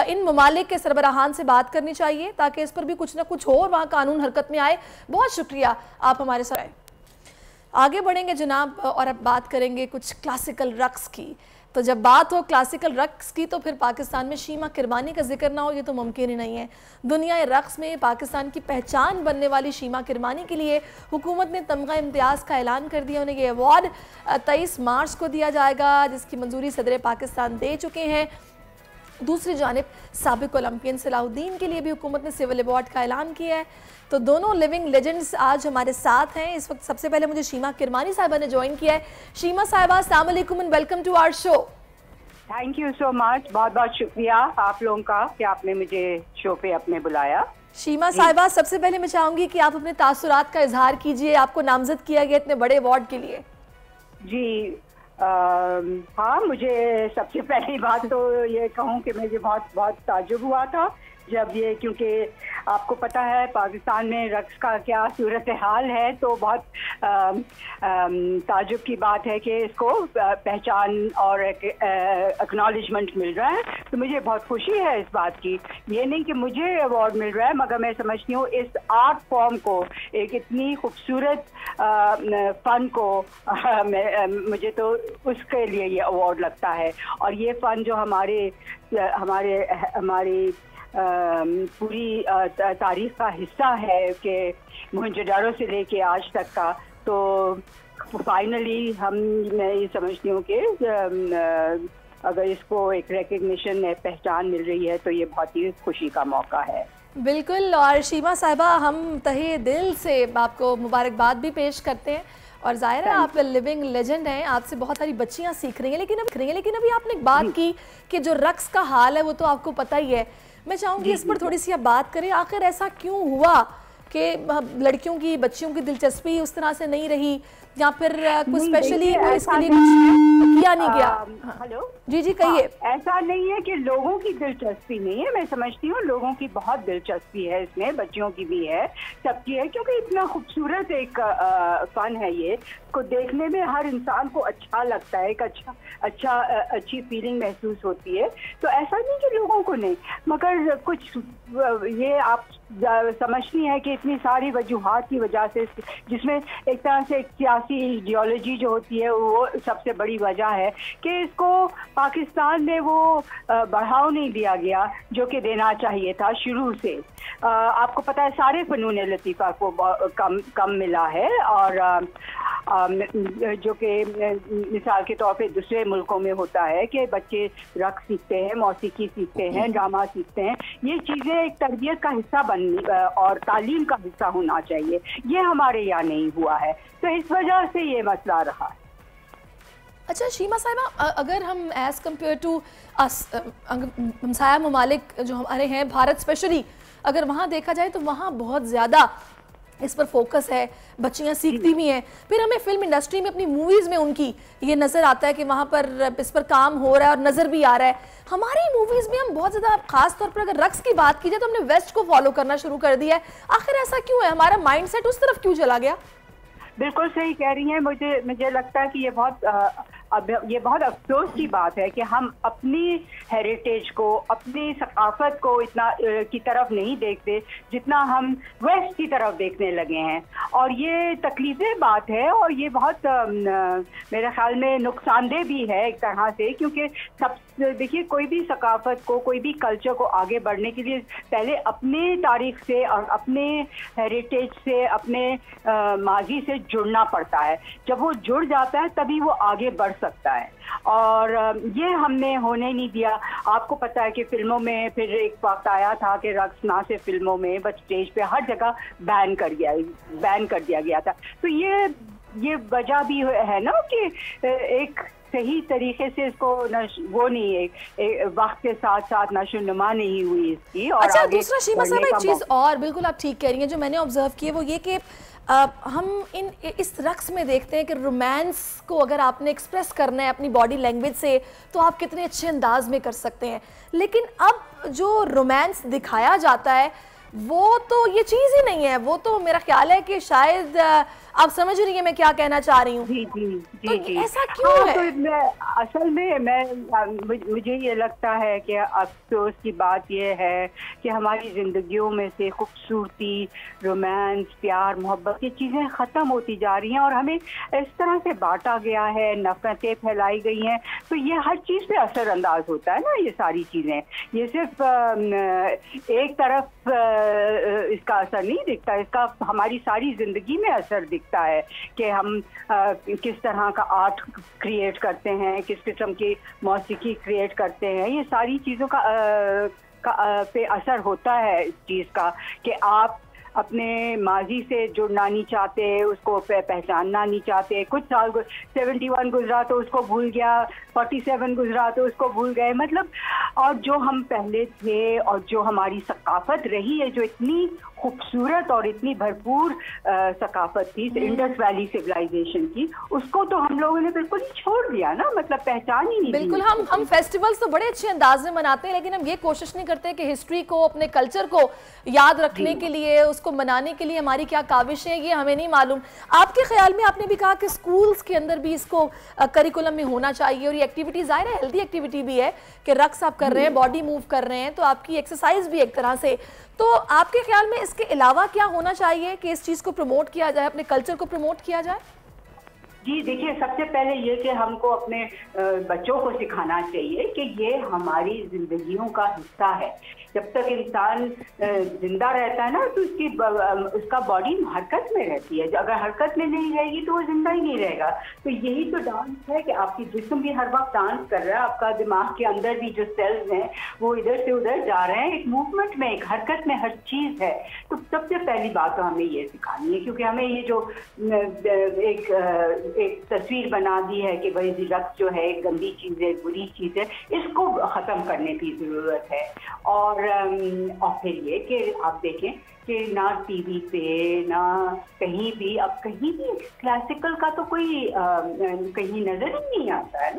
इन ममालिक के सरबराहान से बात करनी चाहिए ताकि इस पर भी कुछ ना कुछ हो और वहाँ कानून हरकत में आए। बहुत शुक्रिया, आप हमारे साथ आए। आगे बढ़ेंगे जनाब और अब बात करेंगे कुछ क्लासिकल रक्स की। तो जब बात हो क्लासिकल रक्स की तो फिर पाकिस्तान में शीमा किरमानी का जिक्र ना हो ये तो मुमकिन ही नहीं है। दुनिया रक्स में पाकिस्तान की पहचान बनने वाली शीमा किरमानी के लिए हुकूमत ने तमगा इम्तियाज़ का ऐलान कर दिया। उन्हें ये अवार्ड 23 मार्च को दिया जाएगा जिसकी मंजूरी सदर पाकिस्तान दे चुके हैं। दूसरी जानिब साबिक ओलंपियन सलाहुद्दीन के लिए भी हुकूमत ने सिविल अवार्ड का ऐलान किया है। तो दोनों लिविंग लेजेंड्स आज हमारे साथ हैं इस वक्त। सबसे पहले मुझे शीमा किरमानी साहिबा ने ज्वाइन किया है। शीमा साहिबा, अस्सलाम वालेकुम and welcome to our show. Thank you so much, बहुत बहुत शुक्रिया आप लोगों का कि आपने मुझे शो पे अपने बुलाया। शीमा साहिबा, सबसे पहले मैं चाहूंगी कि आप अपने तासुरात का इजहार कीजिए, आपको नामजद किया गया इतने बड़े अवार्ड के लिए। जी हाँ, मुझे सबसे पहली बात तो ये कहूँ कि मुझे बहुत ताज्जुब हुआ था जब ये, क्योंकि आपको पता है पाकिस्तान में रक्स का क्या सूरत हाल है, तो बहुत ताज्जुब की बात है कि इसको पहचान और एक्नॉलेजमेंट मिल रहा है। तो मुझे बहुत खुशी है इस बात की, ये नहीं कि मुझे अवार्ड मिल रहा है, मगर मैं समझती हूँ इस आर्ट फॉर्म को, एक इतनी खूबसूरत फ़न को मुझे तो उसके लिए ये अवार्ड लगता है। और ये फ़न जो हमारी पूरी तारीख का हिस्सा है कि मोहनजोदाड़ो से लेके आज तक का, तो फाइनली मैं ये समझती हूँ कि अगर इसको एक रिकग्निशन पहचान मिल रही है तो ये बहुत ही खुशी का मौका है। बिल्कुल। और शीमा साहिबा, हम तहे दिल से आपको मुबारकबाद भी पेश करते हैं और जाहिर है आप लिविंग लेजेंड हैं, आपसे बहुत सारी बच्चियां सीख रही हैं। लेकिन अभी आपने एक बात की कि जो रक्स का हाल है वो तो आपको पता ही है। मैं चाहूँगी इस पर थोड़ी सी आप बात करें, आखिर ऐसा क्यों हुआ कि लड़कियों की बच्चियों की दिलचस्पी उस तरह से नहीं रही या फिर कुछ स्पेशली इसके लिए कुछ किया नहीं गया? हेलो जी कहिए। ऐसा नहीं है कि लोगों की दिलचस्पी नहीं है, मैं समझती हूँ लोगों की बहुत दिलचस्पी है इसमें, बच्चियों की भी है, सबकी है, क्योंकि इतना खूबसूरत एक फन है ये, को देखने में हर इंसान को अच्छा लगता है, एक अच्छी फीलिंग महसूस होती है। तो ऐसा नहीं कि लोगों को नहीं, मगर कुछ ये आप समझती हैं कि इतनी सारी वजूहात की वजह से, जिसमें एक तरह से सियासी आइडियोलॉजी जो होती है वो सबसे बड़ी वजह है कि इसको पाकिस्तान में वो बढ़ावा नहीं दिया गया जो कि देना चाहिए था शुरू से। आपको पता है सारे फ़नून लतीफ़ा को कम मिला है, और जो कि मिसाल के तौर पे दूसरे मुल्कों में होता है कि बच्चे रक़्स सीखते हैं, मौसीकी सीखते हैं, ड्रामा सीखते हैं। ये चीज़ें एक तरबियत का हिस्सा और तालीम का हिस्सा होना चाहिए, ये हमारे यहाँ नहीं हुआ है, तो इस वजह से ये मसला रहा। अच्छा शीमा साहिबा, अगर हम एज़ कम्पेयर टू हमसाया ममालिक जो हमारे हैं, भारत स्पेशली, अगर वहाँ देखा जाए तो वहाँ बहुत ज़्यादा इस पर फोकस है, बच्चियाँ सीखती भी हैं। फिर हमें फिल्म इंडस्ट्री में अपनी मूवीज़ में उनकी ये नज़र आता है कि वहाँ पर इस पर काम हो रहा है और नज़र भी आ रहा है। हमारी मूवीज़ में हम बहुत ज़्यादा, ख़ास तौर पर अगर रक्स की बात की जाए तो हमने वेस्ट को फॉलो करना शुरू कर दिया है। आखिर ऐसा क्यों है? हमारा माइंडसेट उस तरफ क्यों चला गया? बिल्कुल सही कह रही हैं। मुझे लगता है कि ये बहुत अफसोस की बात है कि हम अपनी हेरिटेज को, अपनी सकाफत को इतना की तरफ नहीं देखते जितना हम वेस्ट की तरफ देखने लगे हैं, और ये तकलीफ़ें बात है, और ये बहुत मेरे ख्याल में नुकसानदेह भी है एक तरह से, क्योंकि देखिए कोई भी सकाफत को, कोई भी कल्चर को आगे बढ़ने के लिए पहले अपने तारीख से और अपने हेरिटेज से, अपने माजी से जुड़ना पड़ता है। जब वो जुड़ जाता है तभी वो आगे बढ़ सकता है, और ये हमने होने नहीं दिया। आपको पता है कि फिल्मों में फिर एक वक्त आया था कि रक्स ना सिर्फ फिल्मों में बट स्टेज पे हर जगह बैन कर दिया गया था। तो ये वजह भी है ना कि एक सही तरीके से इसको वो नहीं है, वक्त के साथ साथ नशोनुमा नहीं हुई इसकी। और अच्छा दूसरा शीमा साहब एक चीज़ और, बिल्कुल आप ठीक कह रही हैं, जो मैंने ऑब्जर्व की है वो ये कि हम इस रक्स में देखते हैं कि रोमांस को अगर आपने एक्सप्रेस करना है अपनी बॉडी लैंग्वेज से तो आप कितने अच्छे अंदाज में कर सकते हैं, लेकिन अब जो रोमांस दिखाया जाता है वो तो ये चीज़ ही नहीं है। वो तो मेरा ख्याल है कि शायद आप समझ रही हैं मैं क्या कहना चाह रही हूँ। जी जी तो जी ऐसा क्यों है? तो असल में मुझे ये लगता है कि अफसोस की बात ये है कि हमारी ज़िंदगियों में से खूबसूरती, रोमांस, प्यार, मोहब्बत, ये चीज़ें ख़त्म होती जा रही हैं और हमें इस तरह से बांटा गया है, नफ़रतें फैलाई गई हैं, तो ये हर चीज़ पे असरअंदाज होता है ना। ये सारी चीज़ें, ये सिर्फ एक तरफ इसका असर नहीं दिखता, इसका हमारी सारी ज़िंदगी में असर दिखता है कि हम किस तरह का आर्ट क्रिएट करते हैं, किस किस्म की मौसीकी क्रिएट करते हैं। ये सारी चीज़ों का पे असर होता है इस चीज़ का कि आप अपने माजी से जुड़ना नहीं चाहते, उसको पहचानना नहीं चाहते। कुछ साल 71 गुजरा तो उसको भूल गया, 47 गुजरा तो उसको भूल गए, मतलब। और जो हम पहले थे और जो हमारी सकाफत रही है, जो इतनी खूबसूरत और इतनी भरपूर सकाफत थी इंडस वैली सिविलाइजेशन की, उसको तो हम लोगों ने बिल्कुल ही छोड़ दिया ना, मतलब पहचान ही नहीं। बिल्कुल, हम फेस्टिवल्स तो बड़े अच्छे अंदाज में मनाते हैं, लेकिन हम ये कोशिश नहीं करते कि हिस्ट्री को, अपने कल्चर को याद रखने के लिए, उसको मनाने के लिए हमारी क्या काविश है, ये हमें नहीं मालूम। आपके ख्याल में, आपने भी कहा कि स्कूल्स के अंदर भी इसको करिकुलम में होना चाहिए, और ये एक्टिविटी ज़ाहिर है हेल्दी एक्टिविटी भी है कि रक्स आप कर रहे हैं, बॉडी मूव कर रहे हैं, तो आपकी एक्सरसाइज भी एक तरह से। तो आपके ख्याल में इसके अलावा क्या होना चाहिए कि इस चीज़ को प्रमोट किया जाए, अपने कल्चर को प्रमोट किया जाए? जी देखिए, सबसे पहले ये कि हमको अपने बच्चों को सिखाना चाहिए कि ये हमारी जिंदगियों का हिस्सा है। जब तक इंसान जिंदा रहता है ना, तो उसका बॉडी हरकत में रहती है। अगर हरकत में नहीं रहेगी तो वो जिंदा ही नहीं रहेगा। तो यही तो डांस है कि आपकी जिस्म भी हर वक्त डांस कर रहा है, आपका दिमाग के अंदर भी जो सेल्स हैं वो इधर से उधर जा रहे हैं, एक मूवमेंट में, एक हरकत में हर चीज़ है। तो सबसे पहली बात तो हमें ये सिखानी है, क्योंकि हमें ये जो एक तस्वीर बना दी है कि भाई रक्स जो है एक गंदी चीज़ है, बुरी चीज़ है, इसको ख़त्म करने की ज़रूरत है। और फिर ये कि आप देखें कि ना टीवी पे, ना कहीं भी, अब कहीं भी क्लासिकल का तो कोई कहीं नजर ही नहीं आता है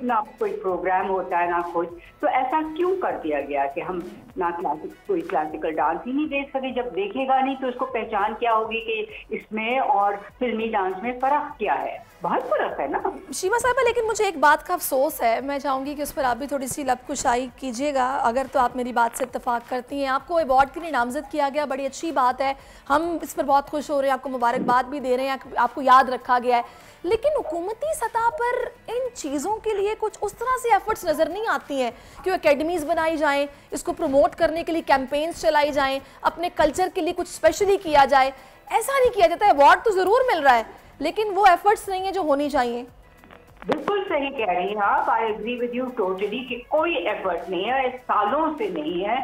ना। कोई प्रोग्राम होता है ना कुछ। तो ऐसा क्यों कर दिया गया कि हम ना कोई क्लासिकल डांस ही नहीं देख सके? जब देखेगा नहीं तो उसको पहचान क्या होगी कि इसमें और फिल्मी डांस में फ़र्क क्या है? बहुत फ़र्क है ना शीमा साहबा। लेकिन मुझे एक बात का अफसोस है, मैं चाहूँगी कि उस पर आप भी थोड़ी सी लबकुशाई कीजिएगा, अगर तो आप मेरी बात से इत्तेफाक करती हैं। आपको अवार्ड के लिए नामजद किया गया, बड़ी अच्छी बात है, हम इस पर बहुत खुश हो रहे हैं, आपको मुबारकबाद भी दे रहे हैं, आपको याद रखा गया है। लेकिन हुकूमती सतह पर इन चीज़ों के लिए कुछ उस तरह से एफर्ट्स नज़र नहीं आती हैं कि एकेडमीज़ बनाई जाएं, इसको प्रमोट करने के लिए कैंपेन्स चलाई जाएं, अपने कल्चर के लिए कुछ स्पेशली किया जाए। ऐसा नहीं किया जाता। अवार्ड तो ज़रूर मिल रहा है लेकिन वो एफर्ट्स नहीं है जो होनी चाहिए। बिल्कुल सही कह रही हैं आप, I agree with you totally कि कोई एफर्ट नहीं है, सालों से नहीं है।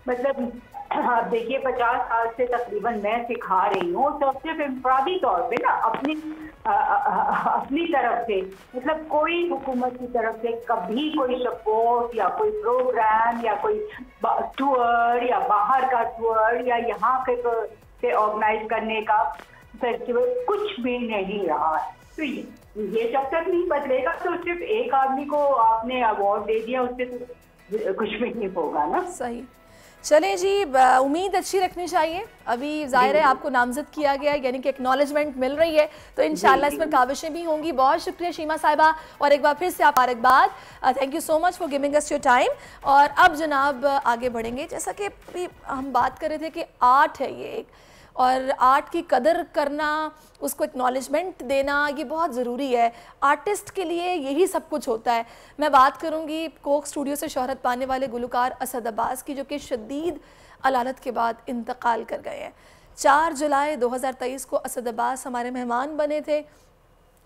मतलब आप देखिए 50 साल से तकरीबन मैं सिखा रही हूँ, तो सिर्फ इंफरादी तौर पे ना अपनी तरफ से, मतलब कोई हुकूमत की तरफ से कभी कोई सपोर्ट या कोई प्रोग्राम या कोई टूर या बाहर का टूर या यहाँ के ऑर्गेनाइज करने का फेस्टिवल कुछ भी नहीं रहा। तो ये जब तक नहीं बदलेगा तो सिर्फ एक आदमी को आपने अवार्ड दे दिया उससे तो कुछ भी नहीं होगा ना। सही। चलें जी, उम्मीद अच्छी रखनी चाहिए। अभी जाहिर है आपको नामजद किया गया है, यानी कि एक्नॉलेजमेंट मिल रही है, तो इंशाल्लाह इस पर काविशें भी होंगी। बहुत शुक्रिया शीमा साहिबा, और एक बार फिर से आप मुबारकबाद। Thank you so much for giving us your time. और अब जनाब आगे बढ़ेंगे। जैसा कि अभी हम बात कर रहे थे कि आर्ट है ये एक, और आर्ट की कदर करना, उसको एक्नॉलेजमेंट देना, ये बहुत ज़रूरी है। आर्टिस्ट के लिए यही सब कुछ होता है। मैं बात करूँगी कोक स्टूडियो से शोहरत पाने वाले गुलकार असद अब्बास की, जो कि शदीद अलालत के बाद इंतकाल कर गए हैं। 4 जुलाई 2023 को असद अब्बास हमारे मेहमान बने थे।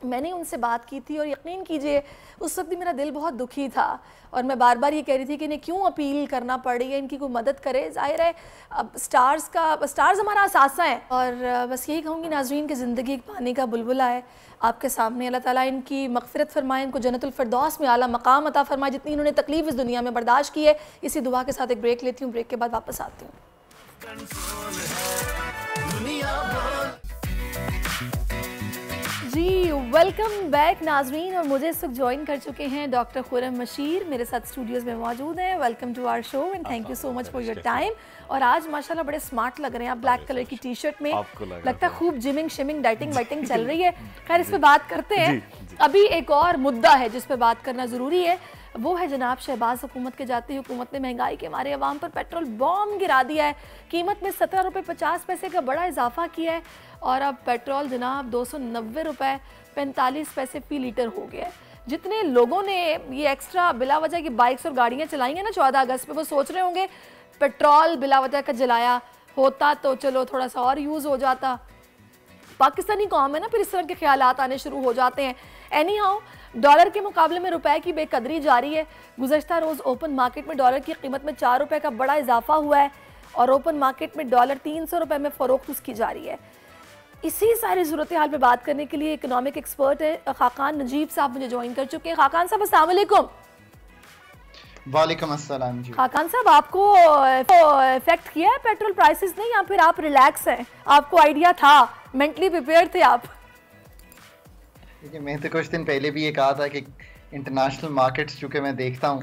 मैंने उनसे बात की थी और यकीन कीजिए उस वक्त भी मेरा दिल बहुत दुखी था, और मैं बार बार ये कह रही थी कि इन्हें क्यों अपील करना पड़ रही है, इनकी कोई मदद करे। जाहिर है अब स्टार्स हमारा असासा है, और बस यही कहूँगी नाज़रीन की ज़िंदगी एक पानी का बुलबुला है आपके सामने। अल्लाह ताला इनकी मग़फ़िरत फरमाए, इनको जन्नतुल फ़िरदौस में आला मकाम अता फरमाए। जितनी इन्होंने तकलीफ़ इस दुनिया में बर्दाश्त की है, इसी दुआ के साथ एक ब्रेक लेती हूँ, ब्रेक के बाद वापस आती हूँ। जी वेलकम बैक नाजरीन, और मुझे इस वक्त ज्वाइन कर चुके हैं डॉक्टर खुर्रम मशीर, मेरे साथ स्टूडियोज़ में मौजूद हैं। Welcome to our show and thank you so much for your time. और आज माशाल्लाह बड़े स्मार्ट लग रहे हैं आप, ब्लैक कलर की टी शर्ट में, लगता है खूब जिमिंग शिमिंग डाइटिंग वाइटिंग चल रही है। खैर इस पर बात करते हैं। अभी एक और मुद्दा है जिस पर बात करना ज़रूरी है, वो है जनाब शहबाज हुकूमत के जाते ही हुकूमत ने महंगाई के मारे अवाम पर पेट्रोल बॉम्ब गिरा दिया है। कीमत में 17 रुपये 50 पैसे का बड़ा इजाफा किया है, और अब पेट्रोल जनाब 290 रुपये 45 पैसे फी लीटर हो गया है। जितने लोगों ने ये एक्स्ट्रा बिला वजह की बाइक्स और गाड़ियाँ चलाई हैं ना 14 अगस्त पे, वो सोच रहे होंगे पेट्रोल बिला वजह का जलाया होता तो चलो थोड़ा सा और यूज़ हो जाता। पाकिस्तानी कौम है ना, फिर इस तरह के ख्यालात आने शुरू हो जाते हैं। एनी हाउ, डॉलर के मुकाबले में रुपए की बेकदरी जारी है। गुज़श्ता रोज़ ओपन मार्केट में डॉलर की कीमत में 4 रुपये का बड़ा इजाफा हुआ है, और ओपन मार्केट में डॉलर 300 रुपये में फ़रोख्त उसकी जारी है। इसी सारी सूरत हाल पे बात करने के लिए इकोनॉमिक एक्सपर्ट है खाकान नजीब साहब मुझे ज्वाइन कर चुके हैं। खाकान साहब अस्सलाम वालेकुम। वालेकुम अस्सलाम जी। खाकान साहब, आपको इफेक्ट किया है पेट्रोल प्राइसेस ने, या फिर आप रिलैक्स हैं, आपको आइडिया था, मेंटली प्रिपेयर थे आप? देखिए, मैं तो कुछ दिन पहले भी ये कहा था कि इंटरनेशनल मार्केट्स चूँकि मैं देखता हूँ,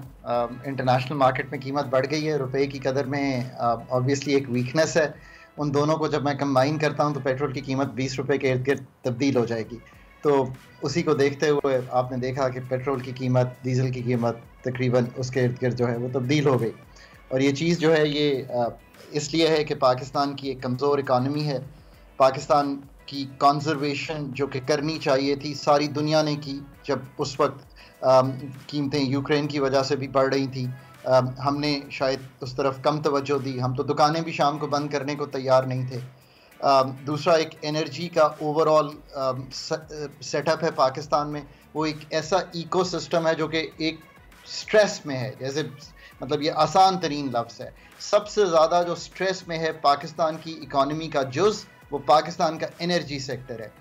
इंटरनेशनल मार्केट में कीमत बढ़ गई है, रुपए की कदर में ऑब्वियसली एक वीकनेस है। उन दोनों को जब मैं कंबाइन करता हूँ तो पेट्रोल की कीमत 20 रुपये के इर्द गिर्द तब्दील हो जाएगी। तो उसी को देखते हुए आपने देखा कि पेट्रोल की कीमत, डीजल की कीमत तकरीबन उसके इर्द गिर्द जो है वो तब्दील हो गई। और ये चीज़ जो है ये इसलिए है कि पाकिस्तान की एक कमज़ोर इकानमी है। पाकिस्तान की कंजर्वेशन जो कि करनी चाहिए थी सारी दुनिया ने की, जब उस वक्त कीमतें यूक्रेन की वजह से भी बढ़ रही थी। हमने शायद उस तरफ कम तवज्जो दी, हम तो दुकानें भी शाम को बंद करने को तैयार नहीं थे। दूसरा, एक एनर्जी का ओवरऑल सेटअप है पाकिस्तान में, वो एक ऐसा इकोसिस्टम है जो कि एक स्ट्रेस में है। जैसे मतलब ये आसान तरीन लफ्ज़ है, सबसे ज़्यादा जो स्ट्रेस में है पाकिस्तान की इकॉनमी का जुज़, वो पाकिस्तान का एनर्जी सेक्टर है।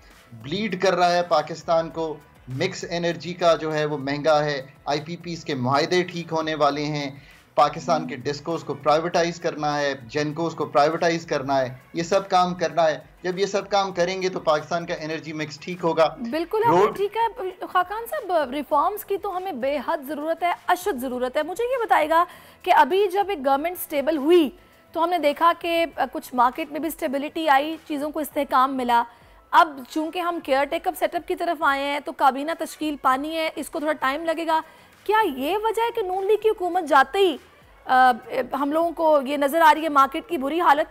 ब्लीड कर रहा है पाकिस्तान को, मिक्स एनर्जी का जो है वो महंगा है, IPPs के मुआहदे ठीक होने वाले हैं, पाकिस्तान के डिस्कोस को प्राइवेटाइज करना है, जेनकोस को प्राइवेटाइज करना है, ये सब काम करना है। जब ये सब काम करेंगे तो पाकिस्तान का एनर्जी मिक्स ठीक होगा। बिल्कुल ठीक है खाकान साहब, रिफॉर्म्स की तो हमें बेहद ज़रूरत है, अशद ज़रूरत है। मुझे ये बताएगा कि अभी जब एक गवर्नमेंट स्टेबल हुई तो हमने देखा कि कुछ मार्केट में भी स्टेबिलिटी आई, चीज़ों को इस्तेहकाम मिला। अब चूंकि हम केयर टेकअप सेटअप की तरफ आए हैं तो काबीना तश्कील पानी है, इसको थोड़ा टाइम लगेगा। क्या ये वजह है कि नून लीग की हुकूमत जाते ही हम लोगों को ये नज़र आ रही है मार्केट की बुरी हालत?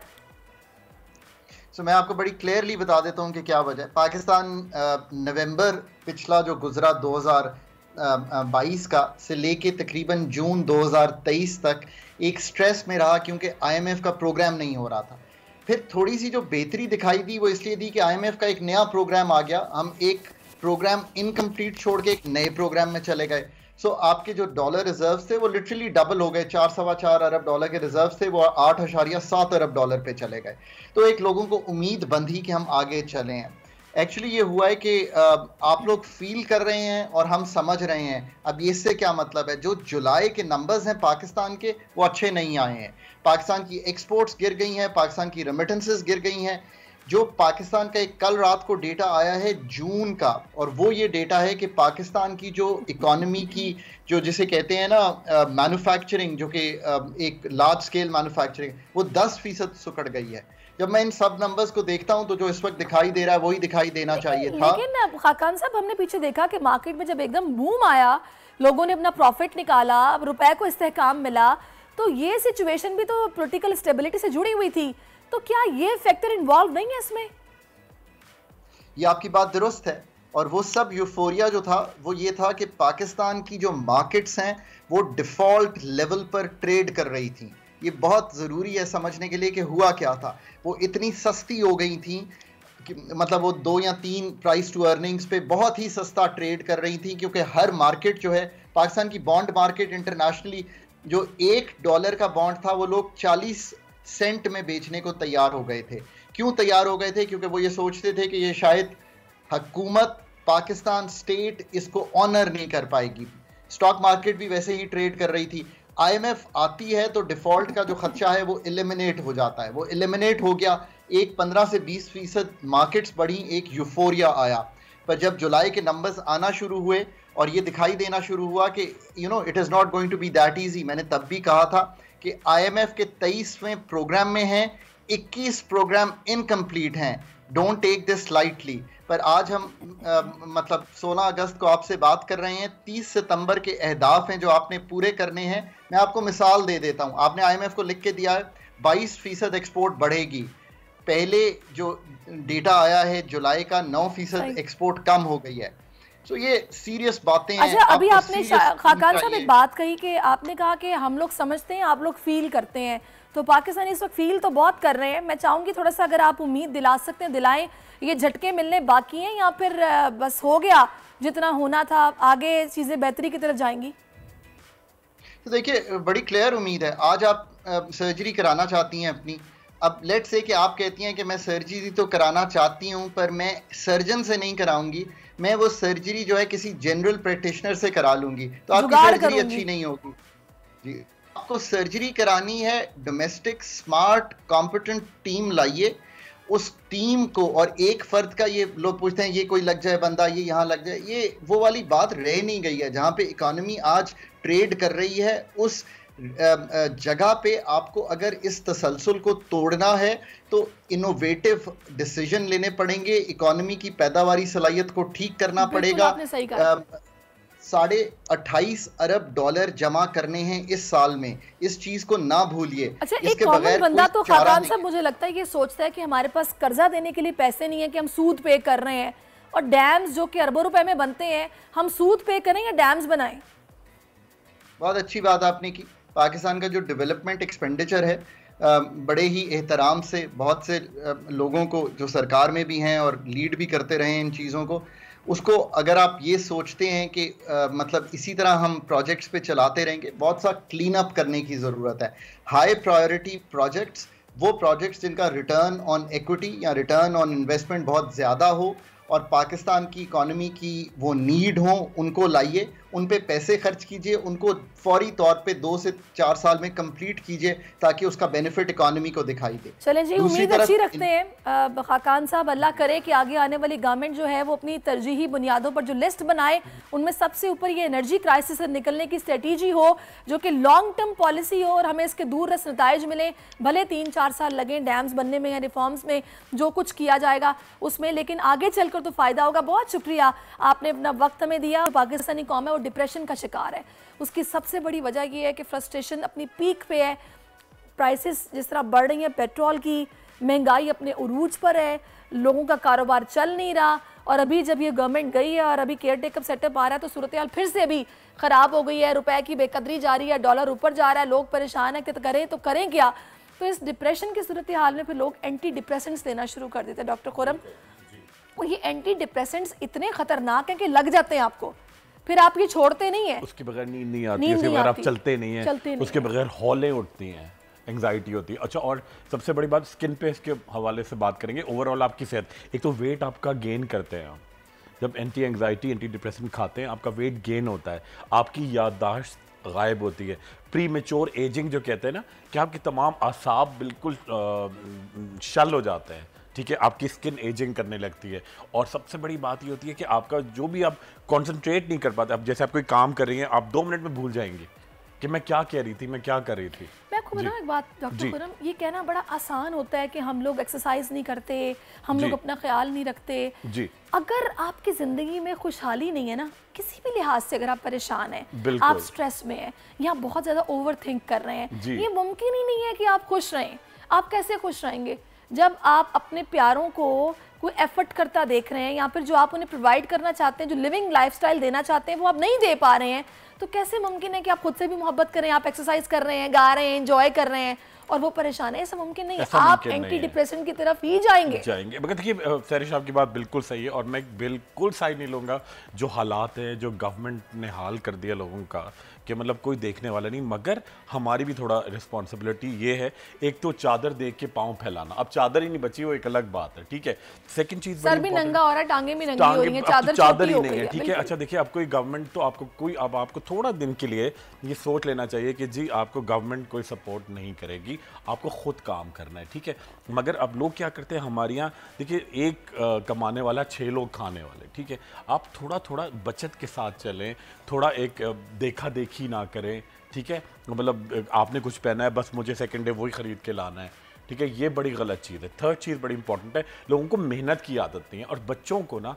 मैं आपको बड़ी क्लियरली बता देता हूँ कि क्या वजह है। पाकिस्तान नवंबर पिछला जो गुजरा 2022 का से लेके तकरीबन जून 2023 तक एक स्ट्रेस में रहा, क्योंकि IMF का प्रोग्राम नहीं हो रहा था। फिर थोड़ी सी जो बेहतरी दिखाई दी वो इसलिए दी कि IMF का एक नया प्रोग्राम आ गया। हम एक प्रोग्राम इनकम्प्लीट छोड़ के एक नए प्रोग्राम में चले गए। आपके जो डॉलर रिजर्व्स थे वो लिटरली डबल हो गए। 4.25 अरब डॉलर के रिजर्व्स थे वो 8.7 अरब डॉलर पे चले गए। तो एक लोगों को उम्मीद बंधी कि हम आगे चले हैं। एक्चुअली ये हुआ है कि आप लोग फील कर रहे हैं और हम समझ रहे हैं। अब इससे क्या मतलब है, जो जुलाई के नंबर्स हैं पाकिस्तान के वो अच्छे नहीं आए हैं। पाकिस्तान की एक्सपोर्ट्स गिर गई हैं, पाकिस्तान की रेमिटेंसेस गिर गई हैं। जो पाकिस्तान का एक कल रात को डेटा आया है जून का, और वो ये डेटा है कि पाकिस्तान की जो इकोनॉमी की जो जिसे कहते हैं ना मैन्युफैक्चरिंग, जो कि एक लार्ज स्केल मैन्युफैक्चरिंग, वो 10% सुकड़ गई है। जब मैं इन सब नंबर्स को देखता हूं तो जो इस वक्त दिखाई दे रहा है वही दिखाई देना चाहिए था। लेकिन खाकान साहब, हमने पीछे देखा कि मार्केट में जब एकदम बूम आया, लोगों ने अपना प्रॉफिट निकाला, रुपए को इस्तेहकाम मिला, तो ये सिचुएशन भी तो पॉलिटिकल स्टेबिलिटी से जुड़ी हुई थी। तो क्या ये फैक्टर इन्वॉल्व नहीं है इसमें? ये आपकी बात दुरुस्त है, और वो सब यूफोरिया जो था वो ये था कि पाकिस्तान की जो मार्केट्स हैं वो डिफॉल्ट लेवल पर ट्रेड कर रही थी। ये बहुत ज़रूरी है समझने के लिए कि हुआ क्या था। वो इतनी सस्ती हो गई थी कि मतलब वो 2 या 3 प्राइस टू अर्निंग्स पे बहुत ही सस्ता ट्रेड कर रही थी, क्योंकि हर मार्केट जो है पाकिस्तान की बॉन्ड मार्केट इंटरनेशनली, जो $1 का बॉन्ड था वो लोग 40 सेंट में बेचने को तैयार हो गए थे। क्यों तैयार हो गए थे? क्योंकि वो ये सोचते थे कि ये शायद हुकूमत पाकिस्तान स्टेट इसको ऑनर नहीं कर पाएगी। स्टॉक मार्केट भी वैसे ही ट्रेड कर रही थी। IMF आती है तो डिफॉल्ट का जो खदशा है वो एलिमिनेट हो जाता है। वो एलिमिनेट हो गया, एक 15 से 20% मार्केट्स बढ़ी, एक यूफोरिया आया। पर जब जुलाई के नंबर्स आना शुरू हुए और ये दिखाई देना शुरू हुआ कि it is not going to be that easy, मैंने तब भी कहा था कि IMF के 23वें प्रोग्राम में हैं, 21 प्रोग्राम इनकम्प्लीट हैं। Don't take this lightly. पर आज हम मतलब 16 अगस्त को आपसे बात कर रहे हैं, 30 सितंबर के अहदाफ हैं जो आपने पूरे करने हैं। मैं आपको मिसाल दे देता हूं। आपने IMF को लिख के दिया है 22% एक्सपोर्ट बढ़ेगी। पहले जो डेटा आया है जुलाई का 9% एक्सपोर्ट कम हो गई है। तो ये सीरियस बातें हैं। अच्छा, अभी आपने खाकान साहब एक बात कही कि आपने कहा कि हम लोग समझते हैं, आप लोग फील करते हैं। तो पाकिस्तान इस वक्त फील तो बहुत कर रहे हैं। मैं चाहूंगी थोड़ा सा अगर आप उम्मीद दिला सकते हैं दिलाएं, ये झटके मिलने बाकी हैं या फिर बस हो गया जितना होना था, आगे चीजें बेहतरी की तरफ जाएंगी? तो देखिए, बड़ी क्लियर उम्मीद है। आज आप सर्जरी कराना चाहती हैं अपनी। अब लेट्स से कि आप कहती हैं कि मैं सर्जरी तो कराना चाहती हूं पर मैं सर्जन से नहीं कराऊंगी, मैं वो सर्जरी जो है किसी जनरल प्रैक्टिशनर से करा लूंगी, तो आपकी सर्जरी अच्छी नहीं होगी। जी, आपको सर्जरी करानी है, डोमेस्टिक स्मार्ट कॉम्पिटेंट टीम लाइए। उस टीम को, और एक फर्द का, ये लोग पूछते हैं ये कोई लग जाए बंदा, ये यहाँ लग जाए, ये वो वाली बात रह नहीं गई है। जहाँ पे इकोनॉमी आज ट्रेड कर रही है उस जगह पे आपको अगर इस तसलसल को तोड़ना है तो इनोवेटिव डिसीजन लेने पड़ेंगे, इकोनॉमी की पैदावारी सलाहियत को ठीक करना पड़ेगा। 28.5 अरब डॉलर जमा करने हैं इस साल में, इस चीज को ना भूलिए। अच्छा, एक कॉमन बंदा तो खाकान साहब मुझे लगता है ये सोचता है कि हमारे पास कर्जा देने के लिए पैसे नहीं है कि हम सूद पे कर रहे हैं, और डैम्स जो कि अरबों रुपए में बनते हैं हम सूद पे करें या डैम्स बनाएं। बहुत अच्छी बात आपने की। पाकिस्तान का जो डेवलपमेंट एक्सपेंडिचर है बड़े ही एहतराम से बहुत से लोगों को जो सरकार में भी हैं और लीड भी करते रहे इन चीज़ों को, उसको अगर आप ये सोचते हैं कि मतलब इसी तरह हम प्रोजेक्ट्स पे चलाते रहेंगे, बहुत सा क्लीन अप करने की ज़रूरत है। हाई प्रायोरिटी प्रोजेक्ट्स, वो प्रोजेक्ट्स जिनका रिटर्न ऑन इक्विटी या रिटर्न ऑन इन्वेस्टमेंट बहुत ज़्यादा हो और पाकिस्तान की इकोनॉमी की वो नीड हो, उनको लाइए, उन पे पैसे खर्च कीजिए, उनको फौरी तौर पे 2 से 4 साल में कंप्लीट कीजिए ताकि उसका बेनिफिट इकोनॉमी को दिखाई दे। चलें जी, उम्मीद अच्छी रखते हैं खाकान साहब, अल्लाह करे कि आगे आने वाली गवर्नमेंट जो है वो अपनी तरजीही बुनियादों पर जो लिस्ट बनाए उनमें सबसे ऊपर ये एनर्जी क्राइसिस से निकलने की स्ट्रेटेजी हो जो कि लॉन्ग टर्म पॉलिसी हो और हमें इसके दूर रस नताइज मिले। भले 3-4 साल लगें डैम्स बनने में या रिफॉर्म्स में, जो कुछ किया जाएगा उसमें, लेकिन आगे चलकर तो फ़ायदा होगा। बहुत शुक्रिया, आपने अपना वक्त हमें दिया। पाकिस्तानी कौम है वो डिप्रेशन का शिकार है। उसकी सबसे बड़ी वजह ये है कि फ्रस्ट्रेशन अपनी पीक पे है, प्राइसेस जिस तरह बढ़ रही हैं पेट्रोल की, महंगाई अपने उरूज पर है, लोगों का कारोबार चल नहीं रहा। और अभी जब ये गवर्नमेंट गई है और अभी केयर टेकर सेटअप आ रहा है तो सूरत हाल फिर से अभी ख़राब हो गई है, रुपए की बेकदरी जारी है, डॉलर ऊपर जा रहा है, लोग परेशान है कि तो करें क्या। तो इस डिप्रेशन की सूरत हाल में फिर लोग एंटी डिप्रेसेंट्स लेना शुरू कर देते हैं डॉक्टर खुरम। और ये एंटी डिप्रेसेंट्स इतने खतरनाक हैं कि लग जाते हैं आपको, फिर आप ये छोड़ते नहीं है। उसके बगैर नींद नहीं आती, उसके बगैर आप चलते नहीं है, उसके बगैर हौलें उठती हैं, एंग्जाइटी होती है। अच्छा, और सबसे बड़ी बात स्किन पे इसके हवाले से बात करेंगे। ओवरऑल आपकी सेहत, एक तो वेट आपका गेन करते हैं आप जब एंटी एंग्जाइटी एंटी डिप्रेशन खाते हैं, आपका वेट गेन होता है, आपकी याददाश्त गायब होती है, प्री मेच्योर एजिंग जो कहते हैं ना, कि आपके तमाम आसाब बिल्कुल शल हो जाते हैं, ठीक है, आपकी स्किन एजिंग करने लगती है। और सबसे बड़ी बात ये होती है कि आपका जो भी आप कंसंट्रेट नहीं कर पाते, अब जैसे आप कोई काम कर रही हैं, आप 2 मिनट में भूल जाएंगे कि मैं क्या कह रही थी, मैं क्या कर रही थी। मैं आपको बताऊं एक बात डॉक्टर खुरम, ये कहना बड़ा आसान होता है कि हम लोग एक्सरसाइज नहीं करते, हम लोग अपना ख्याल नहीं रखते जी। अगर आपकी जिंदगी में खुशहाली नहीं है ना, किसी भी लिहाज से, अगर आप परेशान हैं, आप स्ट्रेस में हैं या बहुत ज्यादा ओवर थिंक कर रहे हैं, ये मुमकिन ही नहीं है कि आप खुश रहें। आप कैसे खुश रहेंगे जब आप अपने प्यारों को कोई एफर्ट करता देख रहे हैं, या फिर जो आप उन्हें प्रोवाइड करना चाहते हैं, जो लिविंग लाइफस्टाइल देना चाहते हैं, वो आप नहीं दे पा रहे हैं। तो कैसे मुमकिन है कि आप खुद से भी मोहब्बत करें, आप एक्सरसाइज कर रहे हैं, गा रहे हैं, एंजॉय कर रहे हैं और वो परेशान है? ऐसा मुमकिन नहीं है। आप एंटी डिप्रेशन की तरफ ही जाएंगे। मगर देखिए सहरिश, आपकी बात बिल्कुल सही है और मैं बिल्कुल साइड नहीं लूँगा। जो हालात है, जो गवर्नमेंट ने हाल कर दिया लोगों का, कि मतलब कोई देखने वाला नहीं, मगर हमारी भी थोड़ा रिस्पॉन्सिबिलिटी ये है। एक तो चादर देख के पाँव फैलाना, अब चादर ही नहीं बची, वो एक अलग बात है, ठीक है। सेकंड चीज, सर भी नंगा हो रहा है, टांगे भी नंगी हो रही हैं, चादर ही नहीं है, ठीक है। अच्छा देखिए, अब कोई गवर्नमेंट तो आपको थोड़ा दिन के लिए ये सोच लेना चाहिए कि जी आपको गवर्नमेंट कोई सपोर्ट नहीं करेगी, आपको खुद काम करना है, ठीक है। मगर अब लोग क्या करते हैं हमारे यहाँ, देखिए एक कमाने वाला 6 लोग खाने वाले, ठीक है। आप थोड़ा थोड़ा बचत के साथ चलें, थोड़ा एक देखा देखी ना करें, ठीक है। मतलब आपने कुछ पहना है, बस मुझे सेकंड डे वही खरीद के लाना है, ठीक है, ये बड़ी गलत चीज़ है। थर्ड चीज़ बड़ी इंपॉर्टेंट है, लोगों को मेहनत की आदत नहीं है। और बच्चों को ना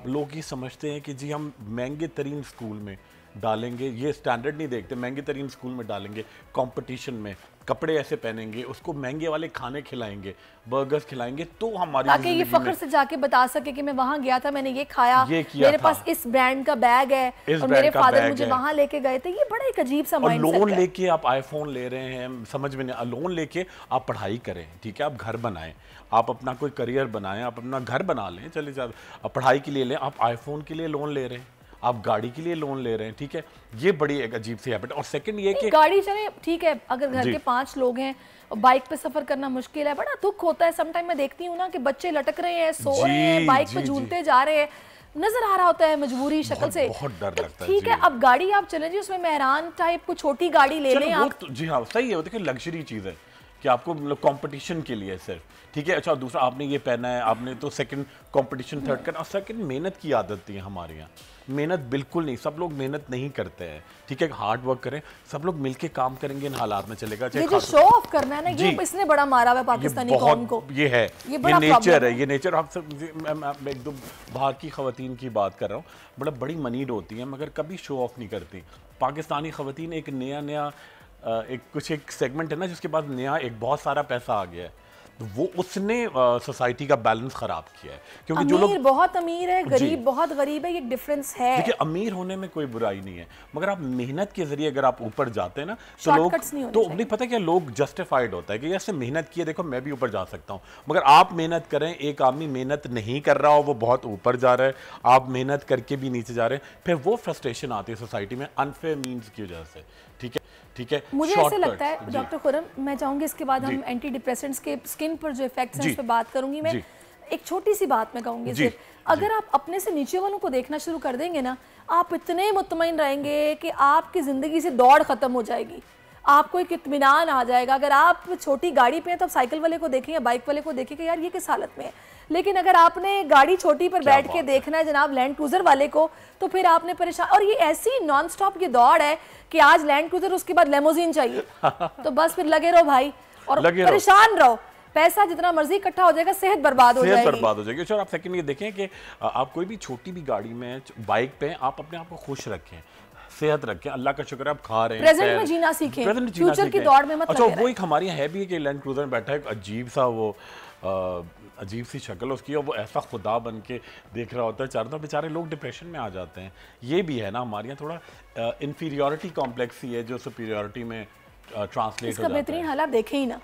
लोग ये समझते हैं कि जी हम महंगे तरीन स्कूल में डालेंगे, ये स्टैंडर्ड नहीं देखते, महंगे तरीन स्कूल में डालेंगे, कंपटीशन में कपड़े ऐसे पहनेंगे, उसको महंगे वाले खाने खिलाएंगे, बर्गर्स खिलाएंगे, तो हमारी ताकि ये फख्र से जाके बता सके कि मैं वहां गया था, मैंने ये खाया, मेरे पास इस ब्रांड का बैग है और मेरे फादर मुझे वहां लेके गए थे। ये बड़ा एक अजीब सा माइंडसेट है। लोन लेके आप आईफोन ले रहे हैं, समझ में नहीं, लोन लेके आप पढ़ाई करें, ठीक है, आप घर बनाएं, आप अपना कोई करियर बनाएं, आप अपना घर बना लें, चलिए साहब, आप पढ़ाई के लिए लें, आप आईफोन के लिए लोन ले रहे हैं, आप गाड़ी के लिए लोन ले रहे हैं, ठीक है। ये बड़ी एक अजीब सी हैबिट। और सेकंड ये कि गाड़ी चले ठीक है, अगर घर के 5 लोग हैं, बाइक पे सफर करना मुश्किल है, बड़ा दुख होता है। समटाइम मैं देखती हूँ ना कि बच्चे लटक रहे हैं, सो रहे हैं, बाइक पे झूलते जा रहे हैं, नजर आ रहा होता है मजबूरी शक्ल से, बहुत डर लगता है। ठीक है, अब गाड़ी आप चले जी, उसमें मेहरान टाइप को छोटी गाड़ी ले लें आप। जी हाँ, सही है, वो देखिए लग्जरी चीज है कि आपको मतलब कंपटीशन के लिए सिर्फ, ठीक है। अच्छा, दूसरा आपने ये पहना है, आपने तो सेकंड कंपटीशन, थर्ड करना, और सेकंड मेहनत की आदत थी हमारे यहाँ। मेहनत बिल्कुल नहीं, सब लोग मेहनत नहीं करते हैं, ठीक है। हार्ड वर्क करें, सब लोग मिलके काम करेंगे, इन हालात में चलेगा। ये जो शो ऑफ करना है ना, ये इसने बड़ा मारा हुआ पाकिस्तानी कौम को। ये है, ये नेचर है, ये नेचर। आप सब, मैं एकदम बाहर की खवातीन की बात कर रहा हूँ, बड़ी मनीड होती हैं, मगर कभी शो ऑफ नहीं करती। पाकिस्तानी खवातीन एक नया एक सेगमेंट है ना, जिसके पास नया एक बहुत सारा पैसा आ गया है, तो वो उसने सोसाइटी का बैलेंस खराब किया है। क्योंकि जो लोग बहुत अमीर है, गरीब बहुत गरीब है, ये डिफरेंस है। देखिए, अमीर होने में कोई बुराई नहीं है, मगर आप मेहनत के जरिए अगर आप ऊपर जाते हैं ना, तो लोग नहीं पता क्या, लोग जस्टिफाइड होता है कि जैसे मेहनत की है, देखो मैं भी ऊपर जा सकता हूँ। मगर आप मेहनत करें, एक आदमी मेहनत नहीं कर रहा हो, वो बहुत ऊपर जा रहा है, आप मेहनत करके भी नीचे जा रहे हैं, फिर वो फ्रस्ट्रेशन आती है सोसाइटी में अनफेयर मीन्स की वजह से, ठीक है, ठीक है। मुझे ऐसे लगता है डॉक्टर खुरम, मैं चाहूंगी इसके बाद हम एंटी डिप्रेसेंट्स के स्किन पर जो इफेक्ट्स हैं उस पर बात करूंगी। मैं एक छोटी सी बात मैं कहूंगी सिर्फ, अगर आप अपने से नीचे वालों को देखना शुरू कर देंगे ना, आप इतने मुतमईन रहेंगे कि आपकी जिंदगी से दौड़ खत्म हो जाएगी, आपको एक इत्मीनान आ जाएगा। अगर आप छोटी गाड़ी पे हैं तो आप साइकिल वाले को देखें या बाइक वाले को देखें कि यार ये किस हालत में है, लेकिन अगर आपने गाड़ी छोटी पर बैठ के देखना है जनाब लैंड क्रूजर वाले को, तो फिर आपने परेशान। और ये ऐसी नॉन स्टॉप ये दौड़ है कि आज लैंड क्रूजर, उसके बाद लेमोजीन चाहिए, तो बस फिर लगे रहो भाई और परेशान रहो। पैसा जितना मर्जी इकट्ठा हो जाएगा, सेहत बर्बाद हो जाएगी। सेहत बर्बाद हो जाएगी। अच्छा, आप सेकंड ये देखें कि आप कोई भी छोटी भी गाड़ी में, बाइक पे, आप अपने आप को खुश रखें, सेहत रखें, अल्लाह का शुक्र है आप खा रहे हैं, प्रेजेंट में जीना सीखें, फ्यूचर की दौड़ में मत लगे रहें। वो एक हमारी है भी है कि लैंड क्रूजर में बैठा है, अजीब सा वो अजीब सी शक्ल उसकी, और वो ऐसा खुदा बन के देख रहा होता है चारों तरफ, बेचारे लोग डिप्रेशन में आ जाते हैं। ये भी है ना हमारे यहाँ थोड़ा इन्फीरियरिटी कॉम्प्लेक्स ही है जो सुपीरियरिटी में ट्रांसलेट इसका बेहतरीन हाल आप देखें ही ना,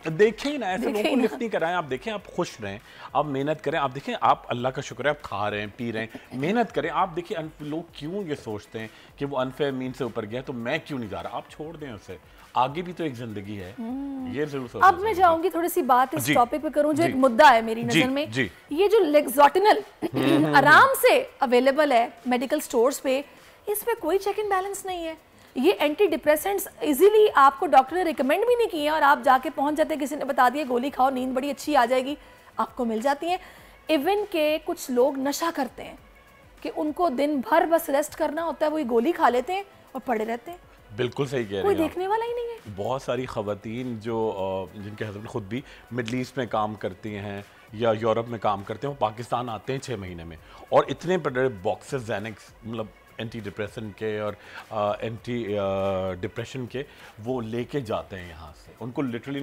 ऐसे लोगों को लिफ्ट नहीं कराएं। आप देखें, आप खुश रहें, आप मेहनत करें, आप देखें, आप अल्लाह का शुक्र है आप खा रहे हैं, पी रहे हैं, मेहनत करें। आप देखिए लोग क्यों ये सोचते हैं कि वो अनफेयर मीन से ऊपर गया तो मैं क्यों नहीं जा रहा, आप छोड़ दें उसे, आगे भी तो एक जिंदगी है। ये जरूर अब मैं चाहूंगी थोड़ी सी बात इस टॉपिक पे करूं जो एक मुद्दा है मेरी नजर में, ये जो लेक्सोटिनल आराम से अवेलेबल है मेडिकल स्टोर्स पे, इस पे कोई चेक एंड बैलेंस नहीं है। ये एंटी डिप्रेसेंट्स इजीली आपको डॉक्टर ने रिकमेंड भी नहीं किए और आप जाके पहुंच जाते हैं, किसी ने बता दिया गोली खाओ नींद बड़ी अच्छी आ जाएगी, आपको मिल जाती है। इवन के कुछ लोग नशा करते हैं कि उनको दिन भर बस रेस्ट करना होता है, वही गोली खा लेते हैं और पड़े रहते हैं। बिल्कुल सही कह रहे हैं, कोई देखने वाला ही नहीं है। बहुत सारी खवातीन जो जिनके हस्बैंड खुद भी मिडल ईस्ट में काम करती हैं या यूरोप में काम करते हैं, वो पाकिस्तान आते हैं 6 महीने में और इतने बड़े बॉक्सेस ज़ैनिक्स, मतलब एंटी डिप्रेशन के और एंटी डिप्रेशन के, वो लेके जाते हैं यहाँ से। उनको लिटरली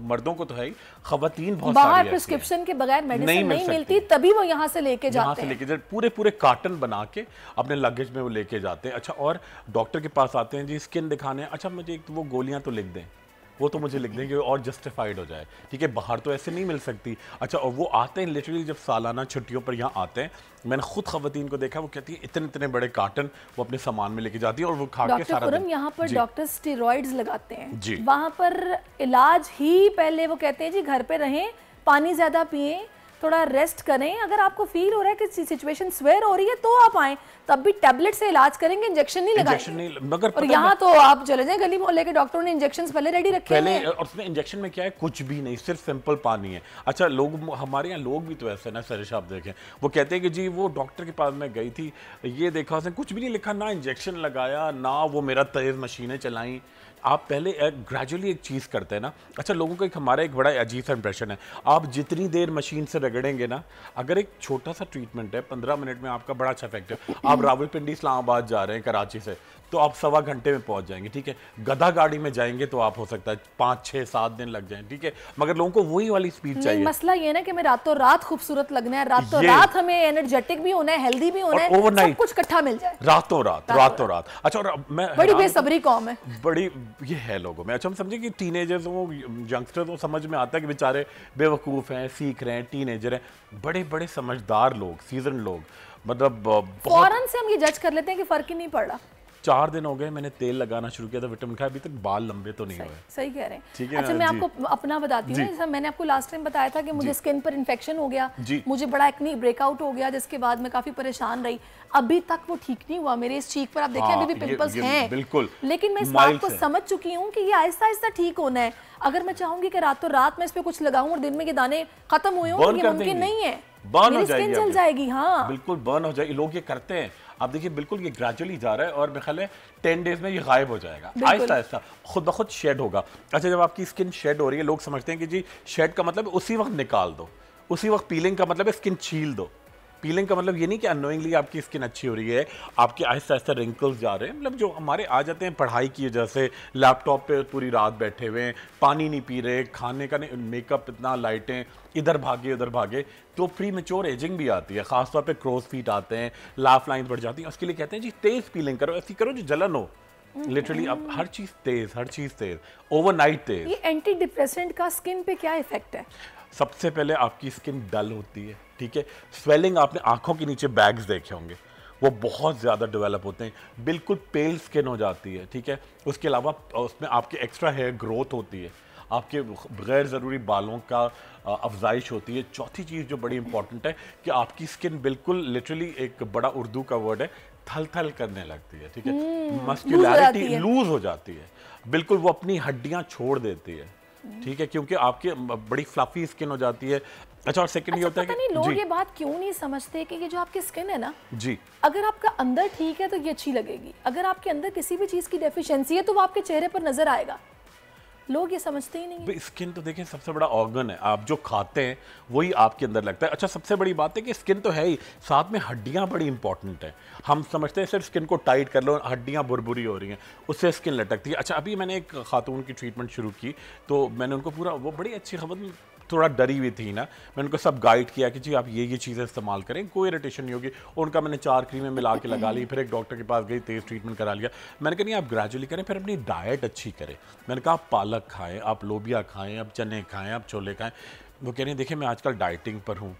मर्दों को तो है ही, खवातीन बहुत सारी बाहर प्रिस्क्रिप्शन के बगैर मेडिसिन नहीं मिलती, तभी वो यहाँ से लेके जाते हैं। पूरे कार्टन बना के अपने लगेज में वो लेके जाते हैं। अच्छा, और डॉक्टर के पास आते हैं जी स्किन दिखाने, अच्छा मुझे एक वो गोलियाँ तो लिख दें, वो तो मुझे लिख देंगे और जस्टिफाइड हो जाए, ठीक है, बाहर तो ऐसे नहीं मिल सकती। अच्छा, और वो आते हैं लिटरली जब सालाना छुट्टियों पर यहाँ आते हैं, मैंने खुद खवातीन को देखा, वो कहती है इतने इतने बड़े कार्टन वो अपने सामान में लेके जाती है और वो खा के सारा दिन। यहाँ पर डॉक्टर स्टेरॉइड्स लगाते हैं, वहाँ पर इलाज ही पहले वो कहते हैं जी घर पे रहें, पानी ज्यादा पिएं, थोड़ा रेस्ट करें, अगर आपको फील हो रहा है कि सिचुएशन स्वेयर हो रही है तो आप आए, तब भी टैबलेट से इलाज करेंगे, इंजेक्शन नहीं लगाएंगे। मगर और यहाँ तो आप चले जाएं गली मोहल्ले के डॉक्टरों ने इंजेक्शंस पहले रेडी रखे हैं। और उसमें इंजेक्शन में क्या है, कुछ भी नहीं, सिर्फ सिंपल पानी है। अच्छा, लोग हमारे यहाँ लोग भी तो ऐसे ना सरिश, आप देखें, वो कहते हैं कि जी वो डॉक्टर के पास मैं गई थी, ये देखा उसने कुछ भी नहीं लिखा, ना इंजेक्शन लगाया, ना वो मेरा तेज मशीनें चलाई। आप पहले ग्रेजुअली एक चीज़ करते हैं ना। अच्छा, लोगों को हमारा एक बड़ा अजीब सा इंप्रेशन है, आप जितनी देर मशीन से रगड़ेंगे ना, अगर एक छोटा सा ट्रीटमेंट है 15 मिनट में आपका बड़ा अच्छा इफेक्ट है। आप रावलपिंडी इस्लामाबाद जा रहे हैं कराची से, तो आप 1.25 घंटे में पहुंच जाएंगे, ठीक है। गधा गाड़ी में जाएंगे तो आप हो सकता है 5, 6, 7 दिन लग जाएं, ठीक है। मगर लोगों को वही वाली स्पीड चाहिए। मसला ये ना कि मैं रातों रात खूबसूरत लगना है, रातों रात हमें एनर्जेटिक भी होना है, हेल्दी भी होना है, सब कुछ इकट्ठा मिल जाए रातों रात। अच्छा, और मैं बड़ी बेसब्री कौम है, बड़ी ये है लोगों में। अच्छा, हम समझे कि टीनेजर्स हो, यंगस्टर्स हो, समझ में आता है कि बेचारे बेवकूफ़ हैं, सीख रहे हैं, टीनेजर हैं। बड़े बड़े समझदार लोग, सीजन लोग, मतलब फौरन से हम ये जज कर लेते हैं कि फर्क ही नहीं पड़ रहा। 4 दिन हो गए मैंने तेल लगाना शुरू किया था, विटामिन खाया, अभी तक बाल लंबे तो नहीं हुए। सही कह रहे हैं, ठीक है। अच्छा, मैं आपको अपना बताती हूँ, जैसा मैंने आपको लास्ट टाइम बताया था कि मुझे स्किन पर इन्फेक्शन हो गया, मुझे बड़ा एक्ने ब्रेकआउट हो गया, जिसके बाद मैं काफी परेशान रही। अभी तक वो ठीक नहीं हुआ, मेरे इस चीक पर आप देखें अभी भी पिंपल्स हैं, बिल्कुल, लेकिन मैं इस बात को समझ चुकी हूँ कि ये आहिस्ता आहिस्ता ठीक होना है। अगर मैं चाहूंगी कि रातों रात में इस पे कुछ लगाऊं और दिन में ये दाने खत्म हुए हों, ये मुमकिन नहीं है, बर्न हो जाएगी, जल जाएगी। हाँ, बिल्कुल बर्न हो जाएगी। लोग ये करते हैं, आप देखिए, बिल्कुल ये ग्रेजुअली जा रहा है और मेरे ख्याल है 10 डेज में ये गायब हो जाएगा, आहिस्ता आहिस्ता खुद ब खुद शेड होगा। अच्छा, जब आपकी स्किन शेड हो रही है, लोग समझते हैं कि जी शेड का मतलब उसी वक्त निकाल दो, उसी वक्त पीलिंग का मतलब है स्किन छील दो। पीलिंग का मतलब ये नहीं कि अनोइंगली आपकी स्किन अच्छी हो रही है, आपके आहिस्ता आहिस्ता रिंकल्स जा रहे हैं। मतलब जो हमारे आ जाते हैं पढ़ाई की वजह से, लैपटॉप पे पूरी रात बैठे हुए हैं, पानी नहीं पी रहे, खाने का नहीं, मेकअप इतना, लाइटें इधर भागे उधर भागे, तो प्री मैच्योर एजिंग भी आती है। खासतौर पे क्रोज फीट आते हैं, लाफ लाइन्स बढ़ जाती हैं। उसके लिए कहते हैं जी तेज पीलिंग करो, ऐसी करो जो जलन हो। लिटरली अब हर चीज़ तेज, ओवरनाइट तेज। ये एंटी डिप्रेसेंट का स्किन पे क्या इफेक्ट है? सबसे पहले आपकी स्किन डल होती है, ठीक है। स्वेलिंग, आपने आंखों के नीचे बैग्स देखे होंगे, वो बहुत ज़्यादा डेवलप होते हैं, बिल्कुल पेल स्किन हो जाती है, ठीक है। उसके अलावा उसमें आपके एक्स्ट्रा हेयर ग्रोथ होती है, आपके गैर ज़रूरी बालों का अफजाइश होती है। चौथी चीज़ जो बड़ी इंपॉर्टेंट है कि आपकी स्किन बिल्कुल लिटरली, एक बड़ा उर्दू का वर्ड है, थल थल करने लगती है, ठीक है। मस्कुलैरिटी लूज हो जाती है, बिल्कुल वो अपनी हड्डियाँ छोड़ देती है, ठीक है, क्योंकि आपके बड़ी फ्लफी स्किन हो जाती है। अच्छा, और सेकंड ये होता है कि लोग ये बात क्यों नहीं समझते कि ये जो आपकी स्किन है ना जी, अगर आपका अंदर ठीक है तो ये अच्छी लगेगी, अगर आपके अंदर किसी भी चीज़ की डेफिशिएंसी है तो वो आपके चेहरे पर नजर आएगा। लोग ये समझते ही नहीं है। स्किन तो देखें सबसे बड़ा ऑर्गन है, आप जो खाते हैं वही आपके अंदर लगता है। अच्छा, सबसे बड़ी बात है कि स्किन तो है ही, साथ में हड्डियां बड़ी इंपॉर्टेंट है। हम समझते हैं सिर्फ स्किन को टाइट कर लो, हड्डियां बुरबुरी हो रही हैं, उससे स्किन लटकती है। अच्छा, अभी मैंने एक खातून की ट्रीटमेंट शुरू की, तो मैंने उनको पूरा, वो बड़ी अच्छी खबर, थोड़ा डरी हुई थी ना, मैंने उनको सब गाइड किया कि जी आप ये चीज़ें इस्तेमाल करें, कोई इरिटेशन नहीं होगी। उनका मैंने 4 क्रीमें मिला के लगा ली, फिर एक डॉक्टर के पास गई, तेज़ ट्रीटमेंट करा लिया। मैंने कहा नहीं, आप ग्रेजुअली करें, फिर अपनी डाइट अच्छी करें। मैंने कहा आप पालक खाएं, आप लोबिया खाएं, आप चने खाएं, आप छोले खाएं। वो कह रही हैं देखिए मैं आजकल डाइटिंग पर हूँ,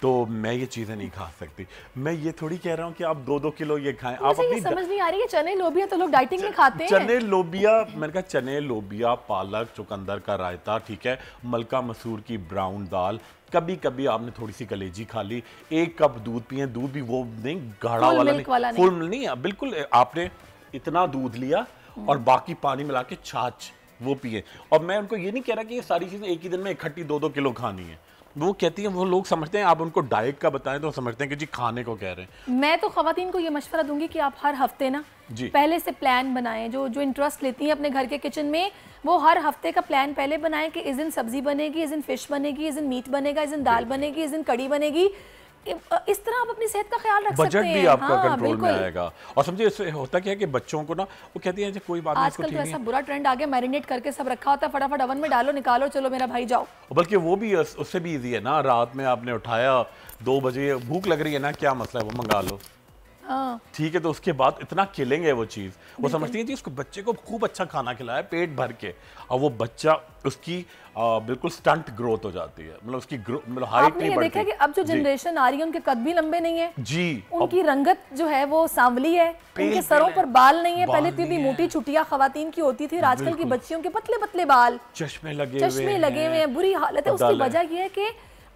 तो मैं ये चीज़ें नहीं खा सकती। मैं ये थोड़ी कह रहा हूँ कि आप 2-2 किलो ये खाएं। आप अपनी समझ नहीं आ रही है, चने लोबिया तो लोग डाइटिंग में खाते हैं। चने लोबिया, मैंने कहा चने लोबिया, पालक, चुकंदर का रायता, ठीक है, मलका मसूर की ब्राउन दाल, कभी कभी आपने थोड़ी सी कलेजी खा ली, 1 कप दूध पिए, दूध भी वो नहीं गाढ़ा वाला नहीं, फुल नहीं, बिल्कुल आपने इतना दूध लिया और बाकी पानी मिला के छाछ वो पिए। और मैं उनको ये नहीं कह रहा कि ये सारी चीज़ें एक ही दिन में इकट्ठी 2-2 किलो खानी है। वो कहती हैं, वो लोग समझते हैं आप उनको डाइट का बताएं तो समझते हैं कि जी खाने को कह रहे हैं। मैं तो खवातीन को ये मशवरा दूंगी कि आप हर हफ्ते ना पहले से प्लान बनाएं। जो इंटरेस्ट लेती हैं अपने घर के किचन में, वो हर हफ्ते का प्लान पहले बनाएं कि इस दिन सब्जी बनेगी, इस दिन फिश बनेगी, इस दिन मीट बनेगा, इस दिन दाल बनेगी, इस दिन कड़ी बनेगी। इस तरह आप अपनी सेहत का ख्याल रख सकते हैं। बजट भी आपका कंट्रोल में आएगा। और समझिए इससे होता क्या है कि बच्चों को ना, वो कहती है कोई बात नहीं, आजकल तो ऐसा बुरा ट्रेंड आ गया, मैरिनेट करके सब रखा होता है, फटाफट ओवन में डालो, निकालो, चलो मेरा भाई जाओ। बल्कि वो भी उससे भी इजी है ना, रात में आपने उठाया 2 बजे, भूख लग रही है ना, क्या मसला है, वो मंगा लो, ठीक है, तो उसके बाद इतना खिलेंगे वो चीज़। वो समझती है जी उसको बच्चे को खूब अच्छा खाना खिलाया पेट भर के, और वो बच्चा उसकी बिल्कुल स्टंट ग्रोथ हो जाती है, मतलब उसकी मतलब हाइट नहीं बढ़ती। देखा कि अब जो जनरेशन आ रही है उनके कद भी लंबे नहीं है जी, उनकी रंगत जो है वो सांवली है, उनके सरों पर बाल नहीं है। पहले इतनी मोटी छुटियां खवातीन की होती थी, आजकल की बच्चियों के पतले पतले बाल, चश्मे लगे हुए हैं, बुरी हालत है। उसकी वजह यह है कि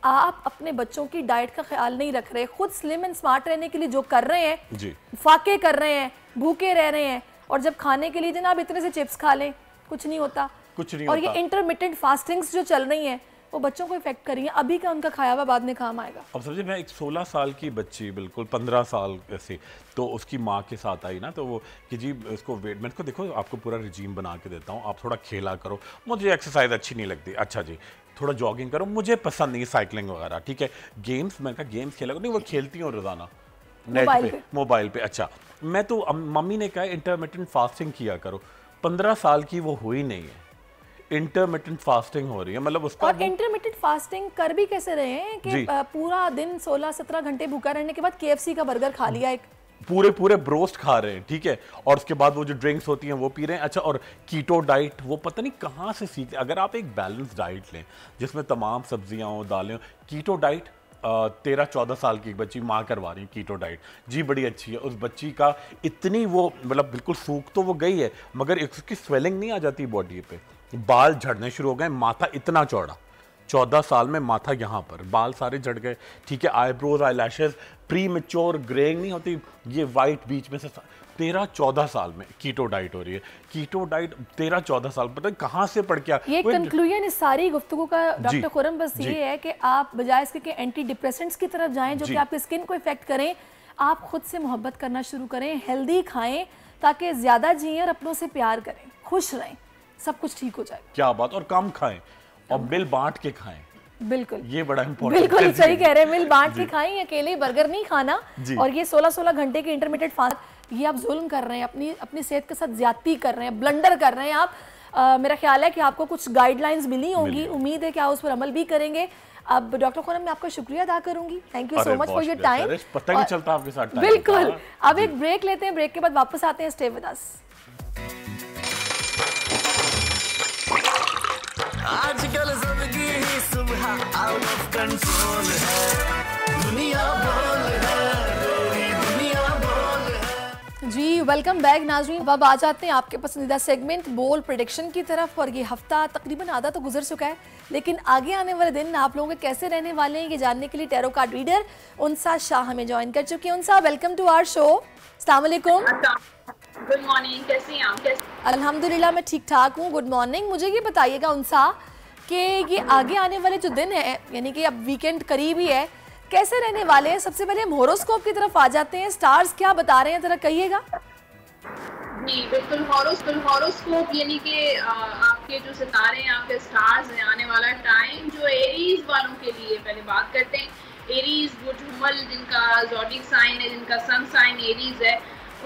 आप अपने बच्चों की डाइट का ख्याल नहीं रख रहे। खुद स्लिम एंड स्मार्ट रहने के लिए जो कर रहे हैं जी, फाके कर रहे हैं, भूखे रह रहे हैं, और जब खाने के लिए जनाब इतने से चिप्स खा लें, कुछ नहीं होता, कुछ नहीं और होता। ये इंटरमिटेंट फास्टिंग्स जो चल रही हैं वो बच्चों को इफेक्ट कर रही है। अभी का उनका खाया हुआ बाद में काम आएगा। अब समझिए मैं एक 16 साल की बच्ची, बिल्कुल 15 साल ऐसी, तो उसकी माँ के साथ आई ना, तो वो कि जी उसको वेट, मैंने कहा देखो आपको पूरा रिजीम बना के देता हूँ, आप थोड़ा खेला करो, मुझे एक्सरसाइज अच्छी नहीं लगती, अच्छा जी थोड़ा जॉगिंग करो, मुझे पसंद नहीं साइकिलिंग वगैरह, ठीक है, गेम्स, मैंने कहा गेम्स खेला करो, नहीं वो खेलती हूँ रोजाना नेट पे, मोबाइल पे। अच्छा, मैं तो मम्मी ने कहा इंटरमिटेंट फास्टिंग किया करो, 15 साल की वो हुई नहीं है, इंटरमिटेंट फास्टिंग हो रही है, मतलब उसका। और इंटरमिटेंट फास्टिंग कर भी कैसे रहे हैं कि पूरा दिन 16-17 घंटे भूखा रहने के बाद KFC का बर्गर खा लिया, एक पूरे ब्रोस्ट खा रहे हैं, ठीक है, और उसके बाद वो जो ड्रिंक्स होती हैं वो पी रहे हैं। अच्छा, और कीटो डाइट वो पता नहीं कहाँ से सीख। अगर आप एक बैलेंस डाइट लें जिसमें तमाम सब्जियां हो, दालें हो, कीटो डाइट 13-14 साल की बच्ची माँ करवा रही है कीटो डाइट, जी बड़ी अच्छी है। उस बच्ची का इतनी वो मतलब बिल्कुल सूख तो वो गई है, मगर उसकी स्वेलिंग नहीं आ जाती बॉडी पे, बाल झड़ने शुरू हो गए, माथा इतना चौड़ा, 14 साल में माथा यहाँ पर, बाल सारे झड़ गए, ठीक है, eyebrows, eyelashes, pre mature greying नहीं होती, ये वाइट बीच में से 13-14 साल में कीटो डाइट हो रही है। कीटो डाइट 13-14 साल, पता है कहाँ से पढ़ के ये कंक्लूजन इस सारी गुफ्तगू का डॉक्टर खुरम बस ये है कि आप बजाय इसके कि एंटी डिप्रेसेंट्स की तरफ जाएं जो कि आपकी स्किन को इफेक्ट करें, आप खुद से मोहब्बत करना शुरू करें, हेल्दी खाएं ताकि ज्यादा जिएं और अपनों से प्यार करें, खुश रहें, सब कुछ ठीक हो जाएगा। क्या बात, और कम खाएं और मिल बांट के खाएं, बिल्कुल ये बड़ा इंपॉर्टेंट, बिल्कुल सही कह रहे हैं, मिल बांट के खाएं, अकेले बर्गर नहीं खाना। और ये 16-16 घंटे के इंटरमिटेंट फास्ट, ये आप जुल्म कर रहे हैं, अपनी सेहत के साथ ज्यादती कर रहे हैं, ब्लंडर कर रहे हैं आप। मेरा ख्याल है कि आपको कुछ गाइडलाइंस मिली होंगी, उम्मीद है कि आप उस पर अमल भी करेंगे। अब डॉक्टर खुरम मैं आपका शुक्रिया अदा करूंगी, thank you so much for your time. पता नहीं चलता आपके साथ टाइम। बिल्कुल, अब एक ब्रेक लेते हैं, ब्रेक के बाद वापस आते हैं, स्टे विद अस। आजकल जिंदगी ही सुबह आउट ऑफ कंट्रोल है, दुनिया बोल है, दुनिया बोल है। जी वेलकम बैक नाज़रीन। अब आ जाते हैं आपके पसंदीदा सेगमेंट बोल प्रेडिक्शन की तरफ। और ये हफ्ता तकरीबन आधा तो गुजर चुका है, लेकिन आगे आने वाले दिन आप लोगों के कैसे रहने वाले हैं ये जानने के लिए टैरो कार्ड रीडर उनसा शाह हमें ज्वाइन कर चुकी है। उनसा, वेलकम टू आवर शो। अस्सलाम वालेकुम। गुड मॉर्निंग, कैसे हैं आप? अल्हम्दुलिल्लाह मैं ठीक ठाक हूँ, गुड मॉर्निंग। मुझे ये बताइएगा उनसा कि ये आगे आने वाले जो दिन है, यानी कि अब वीकेंड करीब ही है, कैसे रहने वाले हैं? सबसे पहले हम हॉरोस्कोप की तरफ आ जाते हैं, स्टार्स क्या बता रहे हैं जरा कहिएगा। जी बिल्कुल, हॉरोस्कोप यानी कि आप आपके जो सितारे हैं, आपके स्टार्स हैं, आने वाला टाइम जो एरीज वालों के लिए, पहले बात करते हैं एरीज, वो झुमल जिनका ज़ोडिक साइन है, जिनका सन साइन एरीज है,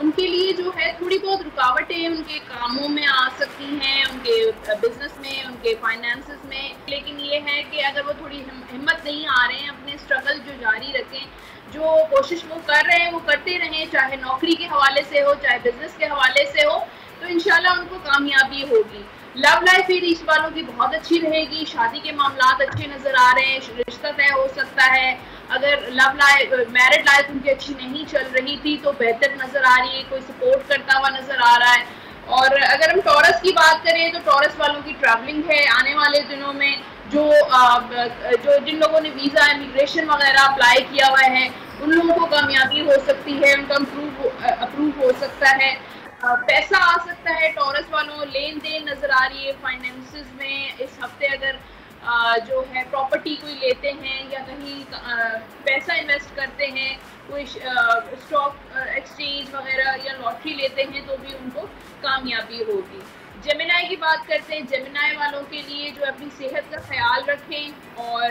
उनके लिए जो है थोड़ी बहुत रुकावटें उनके कामों में आ सकती हैं, उनके बिजनेस में, उनके फाइनेंसेस में। लेकिन ये है कि अगर वो थोड़ी हिम्मत नहीं आ रहे हैं, अपने स्ट्रगल जो जारी रखें, जो कोशिश वो कर रहे हैं वो करते रहें, चाहे नौकरी के हवाले से हो, चाहे बिजनेस के हवाले से हो, तो इंशाल्लाह उनको कामयाबी होगी। लव लाइफ एरीज वालों की बहुत अच्छी रहेगी, शादी के मामलात अच्छे नज़र आ रहे हैं, रिश्ता तय हो सकता है। अगर लव लाइफ, मैरिड लाइफ उनकी अच्छी नहीं चल रही थी तो बेहतर नज़र आ रही है, कोई सपोर्ट करता हुआ नज़र आ रहा है। और अगर हम टॉरस की बात करें तो टॉरस वालों की ट्रैवलिंग है आने वाले दिनों में, जो जिन लोगों ने वीज़ा इमिग्रेशन वगैरह अप्लाई किया हुआ है उन लोगों को कामयाबी हो सकती है, उनका अप्रूव हो सकता है, पैसा आ सकता है टॉरस वालों, लेन देन नज़र आ रही है फाइनेंसेस में। इस हफ्ते अगर जो है प्रॉपर्टी कोई लेते हैं या कहीं पैसा इन्वेस्ट करते हैं, कोई स्टॉक एक्सचेंज वगैरह या लॉटरी लेते हैं तो भी उनको कामयाबी होगी। जेमिनाई की बात करते हैं, जेमिनाई वालों के लिए जो अपनी सेहत का ख्याल रखें और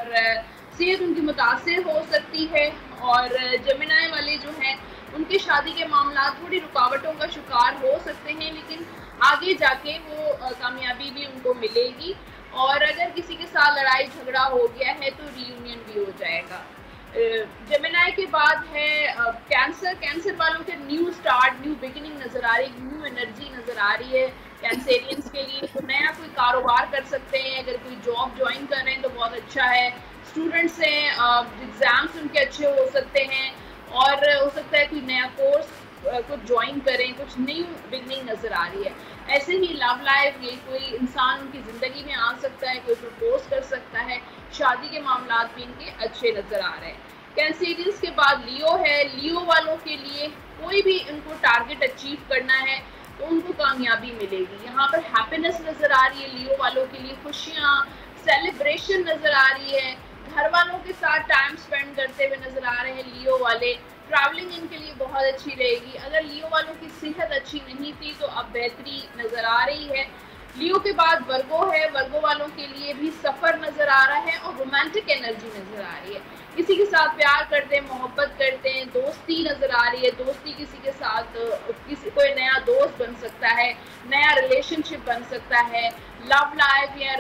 सेहत उनकी मुतासिर हो सकती है। और जेमिनाई वाले जो हैं उनके शादी के मामला थोड़ी रुकावटों का शिकार हो सकते हैं, लेकिन आगे जाके वो कामयाबी भी उनको मिलेगी। और अगर किसी के साथ लड़ाई झगड़ा हो गया है तो रीयूनियन भी हो जाएगा। जेमिनाई के बाद है कैंसर। कैंसर वालों के न्यू स्टार्ट, न्यू बिगिनिंग नज़र आ रही है, न्यू एनर्जी नज़र आ रही है कैंसेरियंस के लिए। तो नया कोई कारोबार कर सकते हैं, अगर कोई जॉब ज्वाइन कर रहे हैं तो बहुत अच्छा है। स्टूडेंट्स हैं, एग्ज़ाम्स उनके अच्छे हो सकते हैं और हो सकता है कोई नया कोर्स कुछ ज्वाइन करें, कुछ न्यू बिगनिंग नज़र आ रही है। ऐसे ही लव लाइफ, ये कोई इंसान उनकी ज़िंदगी में आ सकता है, कोई प्रपोज कर सकता है, शादी के मामला भी इनके अच्छे नज़र आ रहे हैं। कैंसेरियंस के बाद लियो है। लियो वालों के लिए कोई भी उनको टारगेट अचीव करना है तो उनको कामयाबी मिलेगी। यहाँ पर हैप्पीनेस नज़र आ रही है लियो वालों के लिए, खुशियाँ, सेलिब्रेशन नज़र आ रही है, घर वालों के साथ टाइम स्पेंड करते हुए नज़र आ रहे हैं लियो वाले। ट्रैवलिंग इनके लिए बहुत अच्छी रहेगी। अगर लियो वालों की सेहत अच्छी नहीं थी तो अब बेहतरी नज़र आ रही है। लियो के बाद वर्गो है। वर्गो वालों के लिए भी सफ़र नज़र आ रहा है और रोमांटिक एनर्जी नज़र आ रही है। किसी के साथ प्यार करते हैं, मोहब्बत करते हैं, दोस्ती नज़र आ रही है, दोस्ती किसी के साथ, किसी कोई नया दोस्त बन सकता है, नया रिलेशनशिप बन सकता है। लव लाइफ या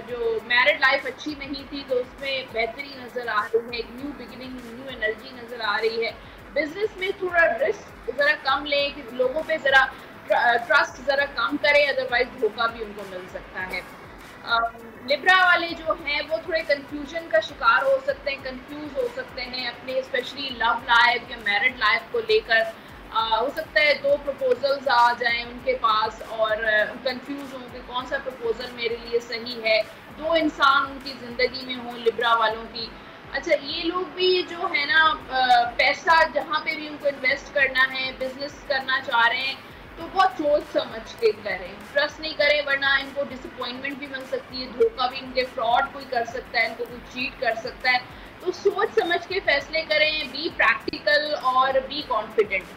जो मैरिड लाइफ अच्छी नहीं थी तो उसमें बेहतरी नज़र आ रही है, एक न्यू बिगिनिंग, न्यू एनर्जी नज़र आ रही है। बिजनेस में थोड़ा रिस्क ज़रा कम लें, कि लोगों पे ज़रा ट्रस्ट ज़रा कम करें, अदरवाइज धोखा भी उनको मिल सकता है। लिब्रा वाले जो हैं वो थोड़े कंफ्यूजन का शिकार हो सकते हैं, कंफ्यूज हो सकते हैं अपने स्पेशली लव लाइफ या मैरिड लाइफ को लेकर। हो सकता है 2 प्रपोजल्स आ जाएं उनके पास और कंफ्यूज हों कि कौन सा प्रपोजल मेरे लिए सही है। 2 इंसान उनकी ज़िंदगी में हों लिब्रा वालों की। अच्छा, ये लोग भी जो है ना पैसा जहाँ पे भी उनको इन्वेस्ट करना है, बिजनेस करना चाह रहे हैं तो बहुत सोच समझ के करें, ट्रस्ट नहीं करें वरना इनको डिसअपॉइंटमेंट भी मिल सकती है, धोखा भी, इनके फ्रॉड कोई कर सकता है, इनको कोई चीट कर सकता है। तो सोच समझ के फैसले करें, बी प्रैक्टिकल और बी कॉन्फिडेंट।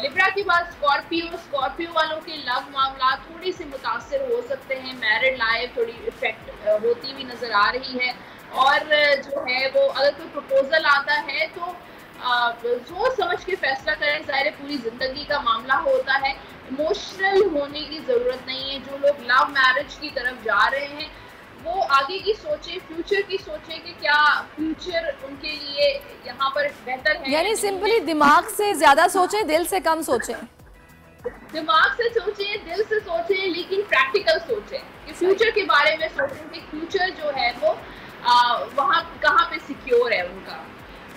लिब्रा के बाद स्कॉर्पियो। स्कॉर्पियो वालों के लव मामला थोड़ी सी मुतासिर हो सकते हैं, मैरिड लाइफ थोड़ी इफेक्ट होती हुई नज़र आ रही है। और जो है वो अगर कोई प्रपोजल आता है तो सोच समझ के फैसला करें। ज़ाहिर पूरी ज़िंदगी का मामला होता है, इमोशनल होने की ज़रूरत नहीं है। जो लोग लव मैरिज की तरफ जा रहे हैं वो आगे की सोचें, फ्यूचर की सोचें कि क्या फ्यूचर उनके लिए यहाँ पर बेहतर है। यानी सिंपली दिमाग से ज़्यादा सोचें, दिल से कम सोचें। दिमाग से सोचें, दिल से सोचें, लेकिन प्रैक्टिकल सोचें कि फ्यूचर के बारे में सोचें कि फ्यूचर जो है वो वहाँ कहाँ पे सिक्योर है उनका।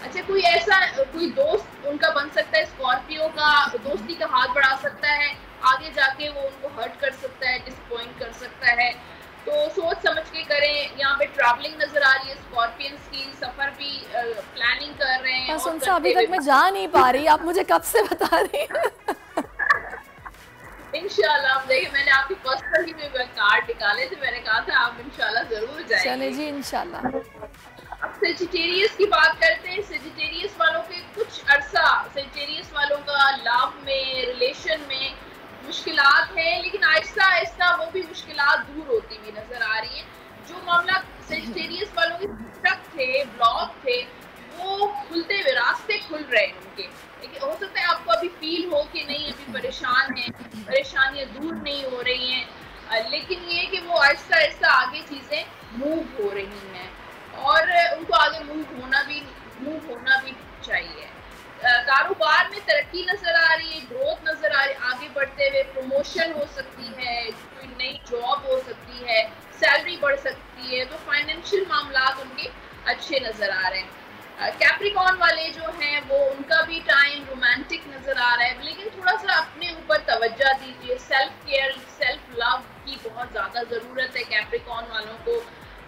अच्छा, कोई ऐसा कोई दोस्त उनका बन सकता है, स्कॉर्पियो का दोस्ती का हाथ बढ़ा सकता है, आगे जाके वो उनको हर्ट कर सकता है, डिसअपॉइंट कर सकता है। तो सोच समझ के करें। यहाँ पे ट्रैवलिंग नजर आ रही है स्कॉर्पियंस की, सफर भी प्लानिंग कर रहे हैं। सुनसा अभी तक मैं जा नहीं पा रही, आप मुझे कब से बता रही हैं? इंशाल्लाह। देखिए, मैंने आपकी पर्सनली में कार्ड निकाले थे, मैंने कहा था आप इंशाल्लाह जरूर जाएंगे। चले जी, इंशाल्लाह। अब सेजिटेरियस की बात करते हैं। सेजिटेरियस वालों के कुछ अरसा, सेजिटेरियस वालों का लव में, रिलेशन में मुश्किल मुश्किलात हैं, लेकिन आहिस्ता आहिस्ता वो भी मुश्किलात दूर होती हुई नजर आ रही हैं। जो मामला सेजिटेरियस वालों के स्टक थे, ब्लॉक थे, वो खुलते हुए रास्ते खुल रहे हैं उनके। लेकिन हो सकता है आपको अभी फील हो कि नहीं अभी परेशान हैं, परेशानियां दूर नहीं हो रही हैं, लेकिन ये कि वो आहिस्ता आहिस्ता आगे चीज़ें मूव हो रही हैं और उनको आगे मूव होना भी चाहिए। कारोबार में तरक्की नजर आ रही है, ग्रोथ नजर आ रही है, आगे बढ़ते हुए प्रमोशन हो सकती है, कोई नई जॉब हो सकती है, सैलरी बढ़ सकती है, तो फाइनेंशियल मामलात उनके अच्छे नजर आ रहे हैं। कैप्रिकॉर्न वाले जो हैं वो उनका भी टाइम रोमांटिक नजर आ रहा है, लेकिन थोड़ा सा अपने ऊपर तवज्जो दीजिए। सेल्फ केयर, सेल्फ लव की बहुत ज़्यादा ज़रूरत है कैप्रिकॉर्न वालों को।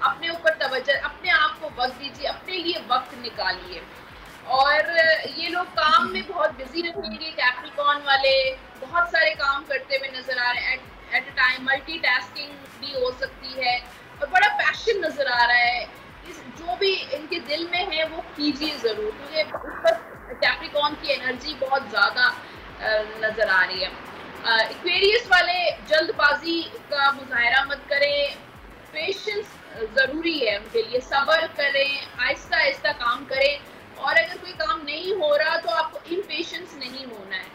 अपने ऊपर तवज्जो, अपने आप को वक्त दीजिए, अपने लिए वक्त निकालिए। और ये लोग काम में बहुत बिजी रहेंगे, कैप्रिकॉर्न वाले बहुत सारे काम करते हुए नजर आ रहे हैं, एट अ टाइम मल्टीटास्किंग भी हो सकती है और बड़ा पैशन नजर आ रहा है। जो भी इनके दिल में है वो कीजिए ज़रूर, क्योंकि उस पर कैप्रिकॉर्न की एनर्जी बहुत ज़्यादा नज़र आ रही है। एक्वेरियस वाले जल्दबाजी का मुजाहरा मत करें, पेशेंस ज़रूरी है उनके लिए, सब्र करें, आहिस्ता आहिस्ता काम करें। और अगर कोई काम नहीं हो रहा तो आपको इम्पेशेंस नहीं होना है,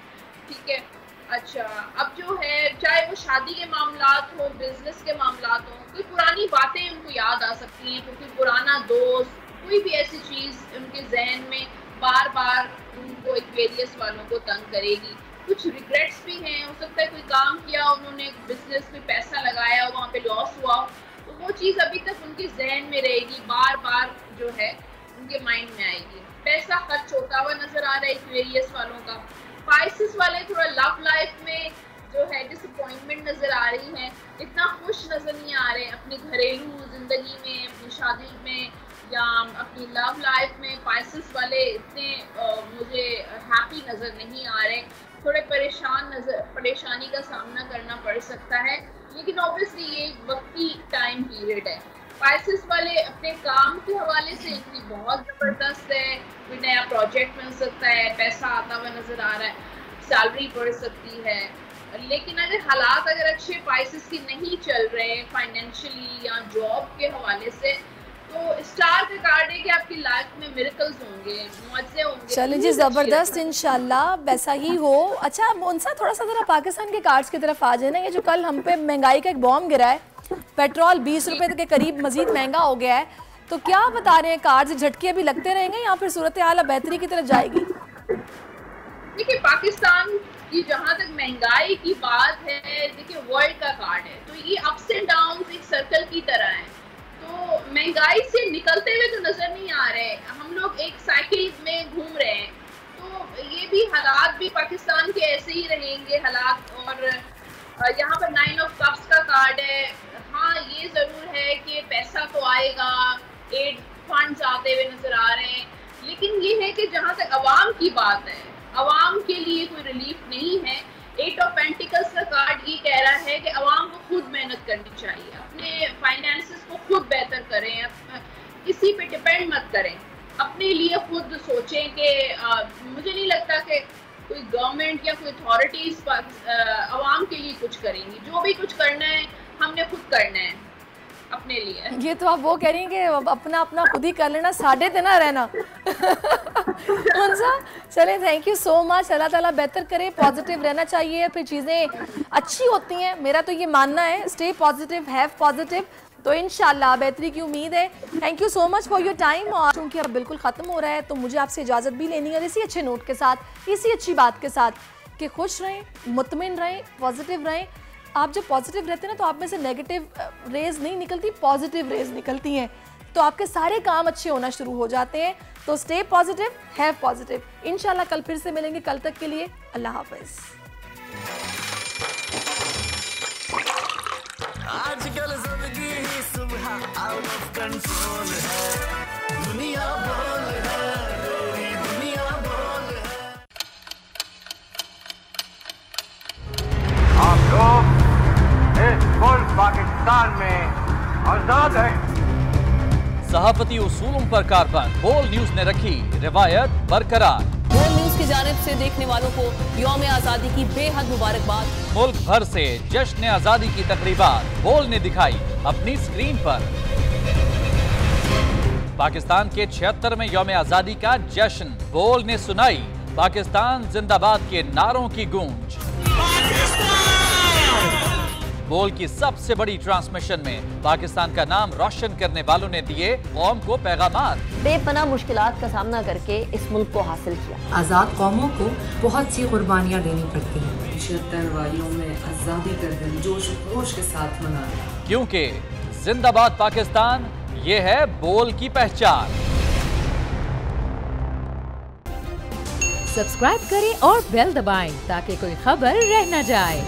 ठीक है। अच्छा, अब जो है चाहे वो शादी के मामलात हो, बिजनेस के मामलात हो, कोई पुरानी बातें उनको याद आ सकती हैं, क्योंकि पुराना दोस्त, कोई भी ऐसी चीज़ उनके जहन में बार बार उनको एक्वेरियस वालों को तंग करेगी। कुछ रिग्रेट्स भी हैं, हो सकता है कोई काम किया उन्होंने, बिजनेस में पैसा लगाया, वहाँ पे लॉस हुआ, तो वो चीज़ अभी तक उनके जहन में रहेगी, बार बार जो है उनके माइंड में आएगी। पैसा खर्च होता हुआ नजर आ रहा है एक्वेरियस वालों का। स्पाइसेस वाले थोड़ा लव लाइफ में जो है डिसअपॉइंटमेंट नजर आ रही है, इतना खुश नजर नहीं आ रहे अपनी घरेलू जिंदगी में, अपनी शादी में या अपनी लव लाइफ में। स्पाइसेस वाले इतने मुझे हैप्पी नजर नहीं आ रहे, थोड़े परेशानी का सामना करना पड़ सकता है, लेकिन ऑब्वियसली ये एक वक्ती टाइम पीरियड है। स्पाइसेस वाले अपने काम के हवाले से इनकी बहुत ज़बरदस्त है, कोई नया प्रोजेक्ट मिल सकता है, पैसा आता हुआ नज़र आ रहा है, सैलरी बढ़ सकती है। लेकिन अगर हालात अच्छे स्पाइसेस के नहीं चल रहे फाइनेंशियली या जॉब के हवाले से, तो स्टार का कार्ड है कि आपकी लाइफ में मिरेकल्स होंगे, मुआवजे होंगे। चलिए जी, ज़बरदस्त, इंशाल्लाह वैसा ही हो। अच्छा मुनसा, थोड़ा सा ज़रा पाकिस्तान के कार्ड्स की तरफ आ जाए ना। ये जो कल हम पे महंगाई का एक बॉम्ब गिरा है, पेट्रोल 20 रुपए के करीब मजीद महंगा हो गया है, तो क्या बता रहे हैं कार्ड झटके अभी लगते रहेंगे या फिर सूरत हाल बेहतरी की तरफ जाएगी? देखिए, पाकिस्तान की जहाँ तक महंगाई की बात है, देखिए वर्ल्ड का कार्ड है, तो ये अप्स एंड डाउन एक सर्कल की तरह है। तो महंगाई से निकलते हुए तो नजर नहीं आ रहे, हम लोग एक साइकिल में घूम रहे हैं। तो ये भी हालात भी पाकिस्तान के ऐसे ही रहेंगे हालात। और यहाँ पर 9 ऑफ कप्स का कार्ड है। हाँ, ये ज़रूर है कि पैसा तो आएगा, एड फंड्स आते हुए नज़र आ रहे हैं, लेकिन ये है कि जहाँ तक अवाम की बात है, अवाम के लिए कोई रिलीफ नहीं है। 8 ऑफ पेंटिकल्स का कार्ड ये कह रहा है कि अवाम को खुद मेहनत करनी चाहिए, अपने फाइनेंसेस को खुद बेहतर करें, किसी पे डिपेंड मत करें, अपने लिए खुद सोचें कि मुझे नहीं लगता कि कोई गवर्नमेंट या कोई अथॉरिटीज अवाम के लिए कुछ करेंगी। जो भी कुछ करना है हमने खुद करना है अपने लिए। ये तो आप वो कह रही हैं कि अपना अपना खुद ही कर लेना, साढ़े ते ना रहना। चले, थैंक यू सो मच। अल्लाह ताला बेहतर करे, पॉजिटिव रहना चाहिए, फिर चीज़ें अच्छी होती हैं, मेरा तो ये मानना है। स्टे पॉजिटिव, हैव पॉजिटिव, तो इंशाल्लाह बेहतरी की उम्मीद है। Thank you so much for your time. और क्योंकि अब बिल्कुल ख़त्म हो रहा है तो मुझे आपसे इजाज़त भी लेनी है, इसी अच्छे नोट के साथ, इसी अच्छी बात के साथ कि खुश रहें, मुतमिन रहें, पॉजिटिव रहें। आप जब पॉजिटिव रहते हैं ना तो आप में से नेगेटिव रेज नहीं निकलती, पॉजिटिव रेज निकलती हैं, तो आपके सारे काम अच्छे होना शुरू हो जाते हैं। तो स्टे पॉजिटिव, हैव पॉजिटिव। इंशाल्लाह कल फिर से मिलेंगे, कल तक के लिए अल्लाह हाफ़िज़। आजकल जिंदगी ही सुबह आउट ऑफ कंट्रोल है, दुनिया बोल है, दुनिया बोल है। आप लोग इस मुल्क पाकिस्तान में आजाद हैं। सहाफती उसूलों पर कारबंद बोल न्यूज ने रखी रिवायत बरकरार। बोल न्यूज की जानिब से देखने वालों को यौम आज़ादी की बेहद मुबारकबाद। मुल्क भर से जश्न आज़ादी की तकरीबात बोल ने दिखाई अपनी स्क्रीन पर। पाकिस्तान के 76वें यौम आज़ादी का जश्न, बोल ने सुनाई पाकिस्तान जिंदाबाद के नारों की गूंज। बोल की सबसे बड़ी ट्रांसमिशन में पाकिस्तान का नाम रोशन करने वालों ने दिए कौम को पैगामात। बेपनाह मुश्किलात का सामना करके इस मुल्क को हासिल किया। आज़ाद कौमों को बहुत सी कुर्बानियाँ देनी पड़ती हैं। 76 वालियों में आज़ादी का दिन जोश खरोश के साथ मना, क्योंकि जिंदाबाद पाकिस्तान ये है बोल की पहचान। सब्सक्राइब करें और बेल दबाएं ताकि कोई खबर रह न जाए।